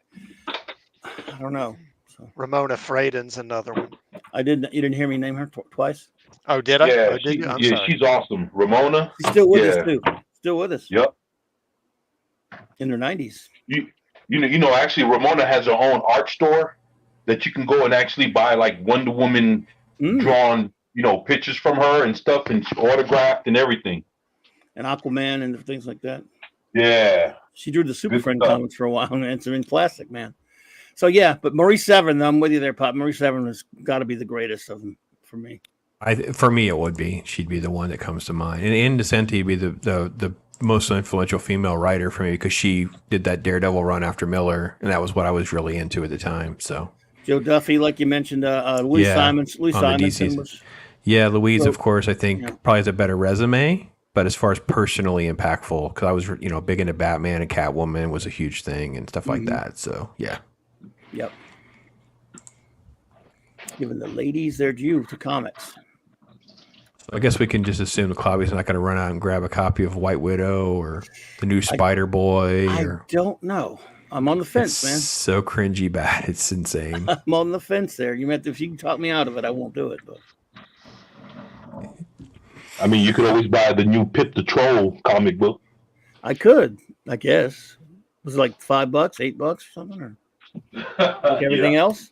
I don't know. So. Ramona Fraden's another one. You didn't hear me name her twice? Oh, did I? Yeah, oh, did you? I'm sorry. She's awesome. Ramona. She's still with us too. Still with us. Yep. In her 90s. Actually, Ramona has her own art store that you can go and actually buy like Wonder Woman drawn, pictures from her and stuff, and autographed and everything. And Aquaman and things like that. Yeah. She drew the Super Friend comics for a while, and it's in classic, man. So but Marie Severin, I'm with you there, Pop. Marie Severin has got to be the greatest of them for me. For me, it would be. She'd be the one that comes to mind, and Ann Nesenti would be the most influential female writer for me because she did that Daredevil run after Miller, and that was what I was really into at the time. So. Joe Duffy, like you mentioned, Louise Simonson was. Yeah, Louise, of course, I think probably has a better resume, but as far as personally impactful, because I was, big into Batman and Catwoman was a huge thing and stuff like that. So, yeah. Yep. Giving the ladies their due to comics. So I guess we can just assume the Clobby's not going to run out and grab a copy of White Widow or the new Spider-Boy. I don't know. I'm on the fence, man. So cringy bad. It's insane. I'm on the fence there. If you can talk me out of it, I won't do it. But I mean, you could always buy the new Pip the Troll comic book. I could, I guess. Was it like $5, $8 or something? Or like everything else?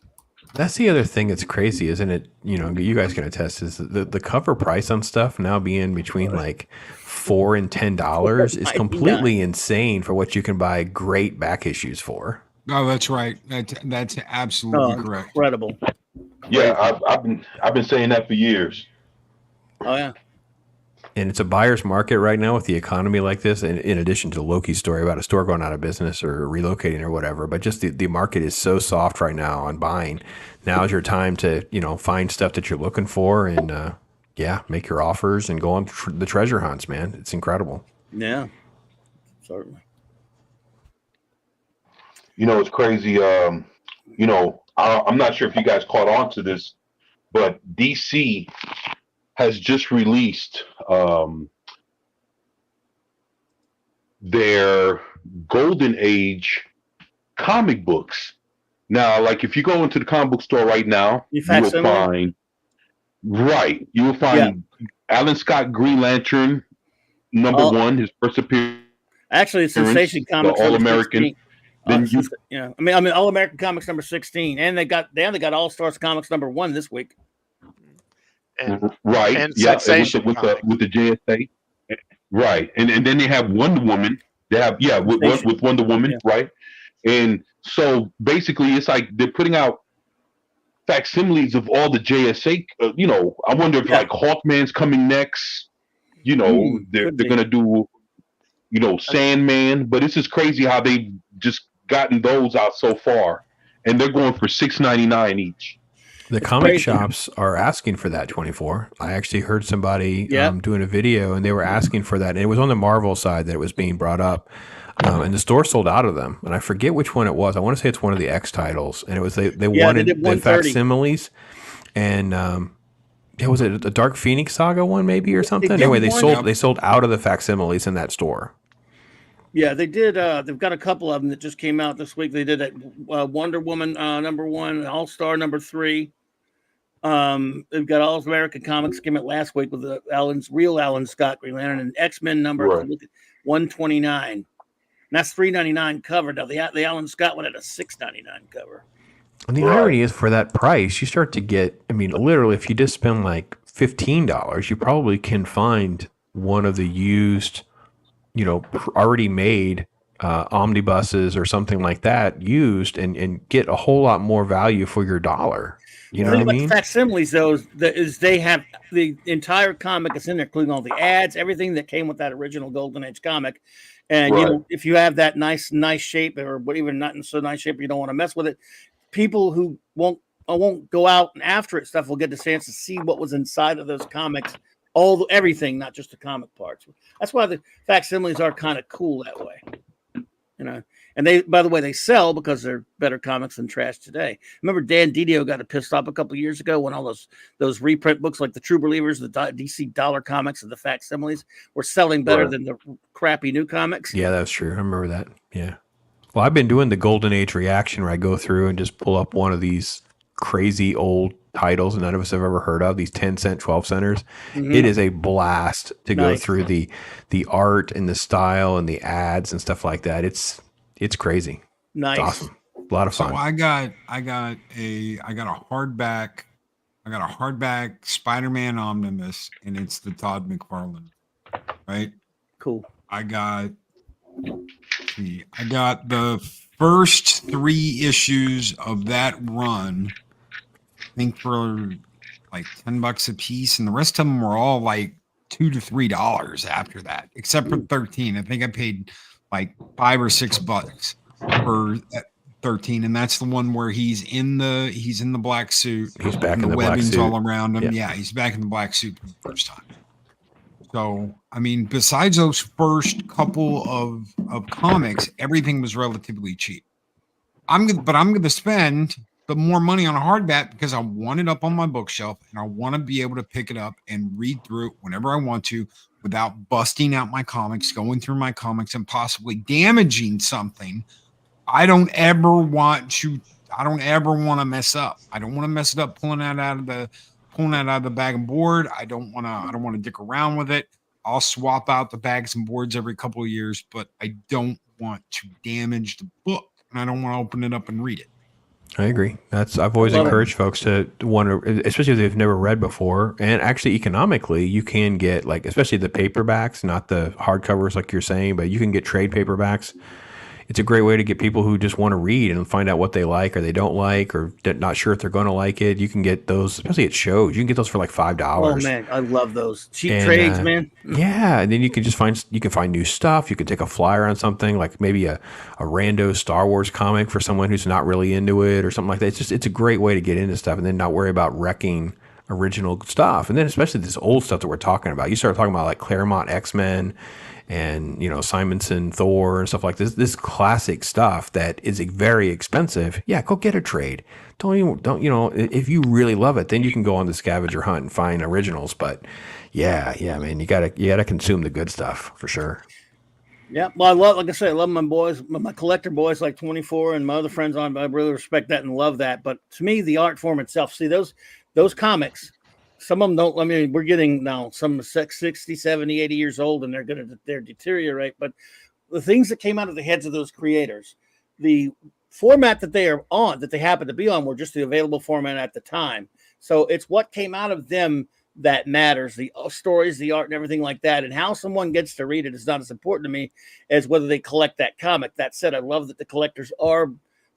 That's the other thing that's crazy, isn't it? You guys can attest is the cover price on stuff now being between like $4 and $10 is completely insane for what you can buy great back issues for. Oh, that's right. That's absolutely correct. Incredible. Yeah, I've been saying that for years. Oh yeah. And it's a buyer's market right now with the economy like this, and in addition to Loki's story about a store going out of business or relocating or whatever, but just the market is so soft right now on buying. Now's your time to, find stuff that you're looking for and, make your offers and go on the treasure hunts, man. It's incredible. Yeah, certainly. It's crazy. I'm not sure if you guys caught on to this, but DC has just released their Golden Age comic books. Now, like if you go into the comic book store right now, you will find Alan Scott Green Lantern #1, his first appearance. Actually, it's Sensation Comics, All American. All American Comics #16, and they got All Stars Comics #1 this week. And with the JSA, right, and then they have Wonder Woman. They have with Wonder Woman, right, and so basically it's like they're putting out facsimiles of all the JSA. I wonder if like Hawkman's coming next. They're gonna do, Sandman, but it's just crazy how they've just gotten those out so far, and they're going for $6.99 each. The comic shops are asking for that 24. I actually heard somebody doing a video, and they were asking for that. And it was on the Marvel side that it was being brought up, and the store sold out of them. And I forget which one it was. I want to say it's one of the X titles, and it was they wanted the facsimiles, and was it a Dark Phoenix Saga one maybe or something? Anyway, they sold out of the facsimiles in that store. Yeah, they did. They've got a couple of them that just came out this week. They did that Wonder Woman #1, All Star #3. They've got All American Comics came out last week with real Alan Scott Green Lantern and X-Men number 129. And that's $3.99 cover. Now the Alan Scott one had a $6.99 cover. And the irony is, for that price, you start to get. I mean, literally, if you just spend like $15, you probably can find one of the used, already made omnibuses or something like that used, and get a whole lot more value for your dollar. You The know thing what I about mean? the facsimiles, though, is they have the entire comic is in there, including all the ads, everything that came with that original Golden Age comic. And Right. you know, if you have that nice shape, or even not in so nice shape, you don't want to mess with it. People who won't go out and after it stuff will get the chance to see what was inside of those comics, everything, not just the comic parts. That's why the facsimiles are kind of cool that way, you know. And they, by the way, they sell because they're better comics than trash today. Remember Dan Didio got pissed off a couple of years ago when all those reprint books like the True Believers, the DC Dollar comics, and the facsimiles were selling better than the crappy new comics. Yeah, that's true. I remember that. Yeah. Well, I've been doing the Golden Age reaction where I go through and just pull up one of these crazy old titles none of us have ever heard of, these 10-cent, 12-centers. Mhm. It is a blast to go Nice. through the art and the style and the ads and stuff like that. It's crazy. Nice. It's awesome. A lot of So fun. I got a hardback Spider-Man omnibus, and it's the Todd McFarlane, right? Cool. I got the first 3 issues of that run, I think for like $10 a piece, and the rest of them were all like $2 to $3 after that, except for 13. I think I paid like $5 or $6 for 13, and that's the one where he's in the black suit. He's back and in the black webbing's suit. all around him. Yeah. Yeah, he's back in the black suit for the first time. So, I mean, besides those first couple of comics, everything was relatively cheap. I'm going to spend the more money on a hardback because I want it up on my bookshelf and I want to be able to pick it up and read through it whenever I want to without busting out my comics, going through my comics and possibly damaging something. I don't ever want to mess up. I don't want to mess it up pulling that out of the bag and board. I don't want to dick around with it. I'll swap out the bags and boards every couple of years, but I don't want to damage the book and I don't want to open it up and read it. I agree. I've always encouraged folks to want to, especially if they've never read before. And actually, economically, you can get, like, especially the paperbacks, not the hardcovers like you're saying, but you can get trade paperbacks. It's a great way to get people who just want to read and find out what they like or they don't like or not sure if they're going to like it. You can get those, especially at shows. You can get those for like $5. Oh man, I love those cheap trades, man. Yeah, and then you can find new stuff. You can take a flyer on something like maybe a rando Star Wars comic for someone who's not really into it or something like that. It's a great way to get into stuff and then not worry about wrecking original stuff. And then especially this old stuff that we're talking about. You start talking about like Claremont X-Men and, you know, Simonson Thor and stuff like this classic stuff that is very expensive. Yeah, go get a trade. Don't you know, if you really love it, then you can go on the scavenger hunt and find originals. But yeah, man, you gotta consume the good stuff for sure. Yeah, well, like I said, I love my boys, my collector boys like 24 and my other friends on. I really respect that and love that. But to me, the art form itself, see those comics, some of them don't. I mean, we're getting now some 60, 70, 80 years old, and they're deteriorate. But the things that came out of the heads of those creators, the format that they are on, that they happen to be on, were just the available format at the time. So it's what came out of them that matters. The stories, the art, and everything like that, and how someone gets to read it is not as important to me as whether they collect that comic. That said, I love that the collectors are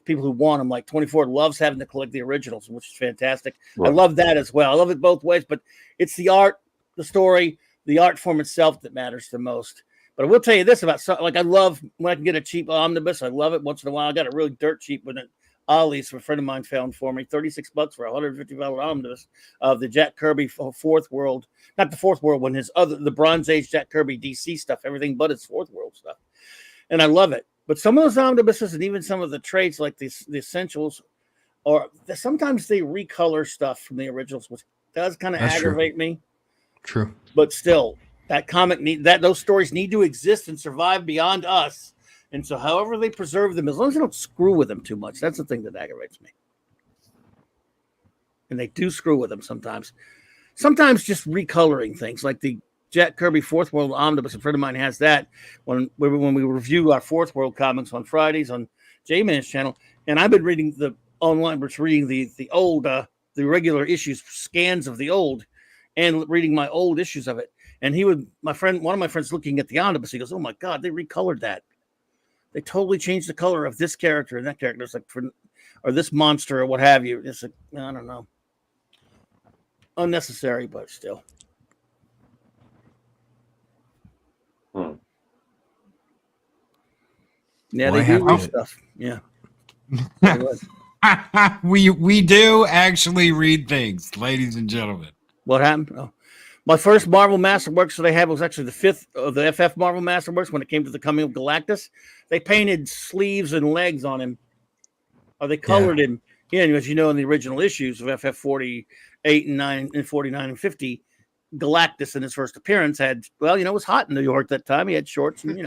people who want them. Like 24 loves having to collect the originals, which is fantastic. Right. I love that as well. I love it both ways, but it's the art, the story, the art form itself that matters the most. But I will tell you this about I love when I can get a cheap omnibus. I love it once in a while. I got a really dirt cheap one at Ollie's, a friend of mine found for me, $36 for a $150 omnibus of the Jack Kirby Fourth World, not the Fourth World one, the Bronze Age Jack Kirby DC stuff, everything but his Fourth World stuff, and I love it. But some of those omnibuses and even some of the trades like the essentials, or sometimes they recolor stuff from the originals, which does kind of aggravate me. True, but still, that comic those stories need to exist and survive beyond us. And so however they preserve them, as long as they don't screw with them too much, that's the thing that aggravates me. And they do screw with them sometimes. Sometimes just recoloring things like the Jack Kirby Fourth World Omnibus. A friend of mine has that when we review our Fourth World comics on Fridays on J-Man's channel. And I've been reading the old, the regular issues, scans of the old, and reading my old issues of it. And one of my friends looking at the omnibus, he goes, "Oh my God, they recolored that. They totally changed the color of this character and that character. It's like or this monster or what have you." It's like, I don't know. unnecessary, but still. Yeah, Well, they I do have read to- stuff. Yeah. we do actually read things, ladies and gentlemen. What happened? Oh. My first Marvel Masterworks that I had was actually the 5th of the FF Marvel Masterworks when it came to the coming of Galactus. They painted sleeves and legs on him. Or they colored him. Yeah, and as you know, in the original issues of FF 48 and 9 and 49 and 50, Galactus in his first appearance had, well, it was hot in New York that time. He had shorts and,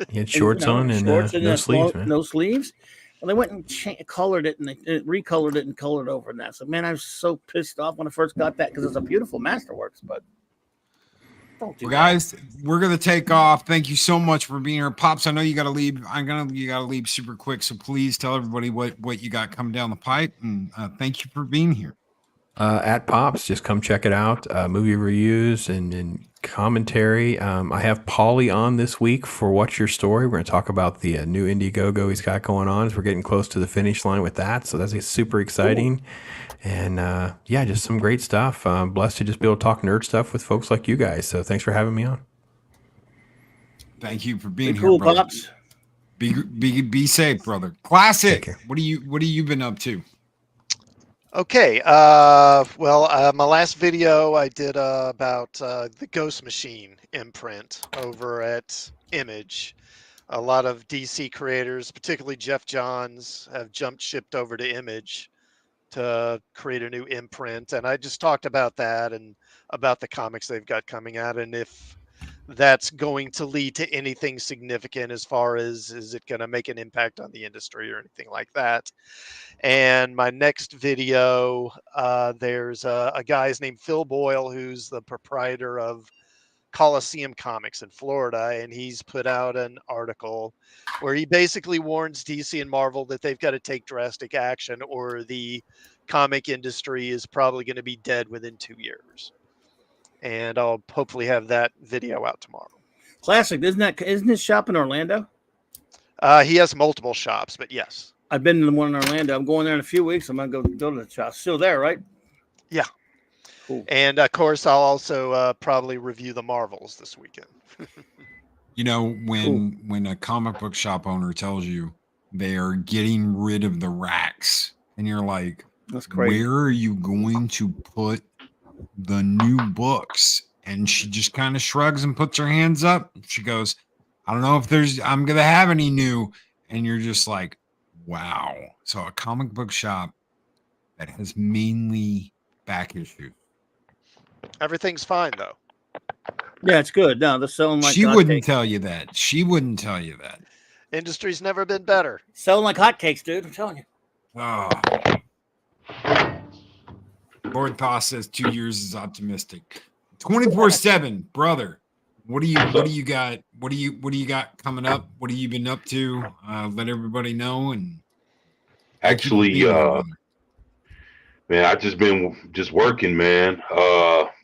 He had shorts on and shorts no sleeves, man. No sleeves. And they went and colored it and they recolored it and colored over that. So, man, I was so pissed off when I first got that because it's a beautiful Masterworks, but don't do Well, that. guys, we're gonna take off. Thank you so much for being here, Pops. I know you got to leave. You got to leave super quick. So please tell everybody what you got coming down the pipe, and thank you for being here. At Pops, just come check it out. Movie reviews and commentary. I have Paulie on this week for What's Your Story. We're going to talk about the new Indiegogo he's got going on as we're getting close to the finish line with that. So that's super exciting. And yeah, just some great stuff. I'm blessed to just be able to talk nerd stuff with folks like you guys. So thanks for having me on. Thank you for being Be here, cool, brother. Pops. Be safe, brother. Classic. What do you been up to? Okay. My last video I did about the Ghost Machine imprint over at Image. A lot of DC creators, particularly Jeff Johns, have jumped shipped over to Image to create a new imprint. And I just talked about that and about the comics they've got coming out and if that's going to lead to anything significant as far as is it going to make an impact on the industry or anything like that. And my next video, there's a guy's named Phil Boyle, who's the proprietor of Coliseum Comics in Florida, and he's put out an article where he basically warns DC and Marvel that they've got to take drastic action or the comic industry is probably going to be dead within 2 years. And I'll hopefully have that video out tomorrow. Classic. Isn't his shop in Orlando? He has multiple shops, but yes. I've been to the one in Orlando. I'm going there in a few weeks. I'm going to go to the shop. Still there, right? Yeah. Cool. And of course, I'll also probably review the Marvels this weekend. When a comic book shop owner tells you they are getting rid of the racks, and you're like, that's crazy. Where are you going to put the new books? And she just kind of shrugs and puts her hands up. She goes, I don't know if I'm going to have any new. And you're just like, wow. So a comic book shop that has mainly back issues. Everything's fine, though. Yeah, it's good. No, they're selling like she hotcakes. wouldn't tell you that. She wouldn't tell you that. Industry's never been better. Selling like hotcakes, dude. I'm telling you. Oh. Lord Pa says 2 years is optimistic. 24/7, brother. What do you got? What do you got coming up? What have you been up to? Let everybody know. And actually, man, I just been working, man.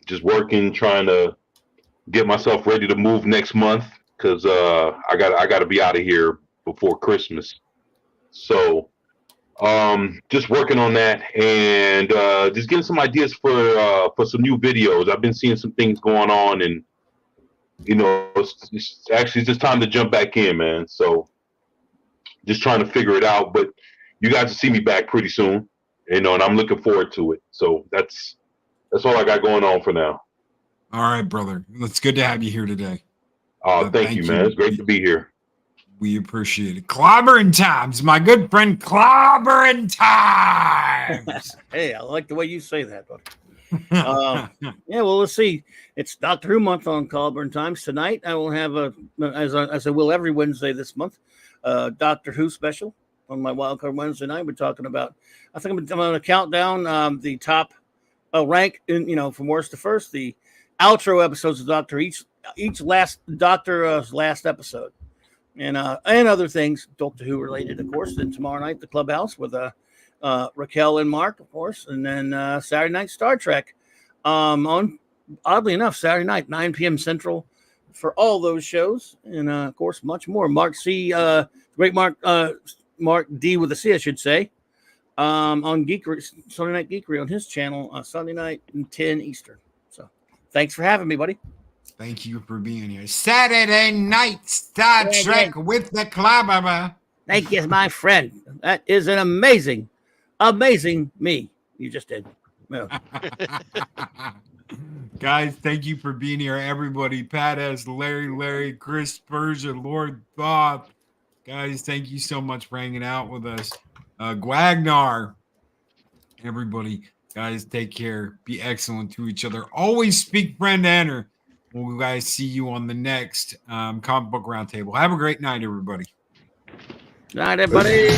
Just working, trying to get myself ready to move next month because I got to be out of here before Christmas. So just working on that and just getting some ideas for some new videos. I've been seeing some things going on, and it's actually just time to jump back in, man. So just trying to figure it out. But you guys will see me back pretty soon, and I'm looking forward to it. So that's all I got going on for now. All right, brother. It's good to have you here today. Thank you, man. It's great to be here. We appreciate it. Clobberin Times, my good friend Clobberin Times. Hey, I like the way you say that, buddy. Yeah, well, let's see. It's Doctor Who month on Clobberin Times. Tonight, I will have as I will every Wednesday this month, Doctor Who special on my Wildcard Wednesday night. We're talking about, I think I'm going to count down the top rank, from worst to first, the outro episodes of Doctor each last Doctor's last episode. And other things, Doctor Who related, of course. Then tomorrow night, the Clubhouse with Raquel and Mark, of course. And then Saturday night, Star Trek. On, oddly enough, Saturday night, 9 p.m. Central for all those shows. And, of course, much more. Mark C., great Mark D with a C, I should say. on Sunday Night Geekery on his channel, Sunday night at 10 Eastern. So thanks for having me, buddy. Thank you for being here. Saturday night Star Yeah, Trek with the Clobberin. Thank you, my friend. That is an amazing me you just did. Yeah. Guys, thank you for being here. Everybody, Pat S., Larry, Chris Persia, Lord Thoth. Guys, thank you so much for hanging out with us. Gwagnar. Everybody, guys, take care. Be excellent to each other. Always speak friend enter. We'll guys see you on the next comic book roundtable. Have a great night, everybody. Night, everybody.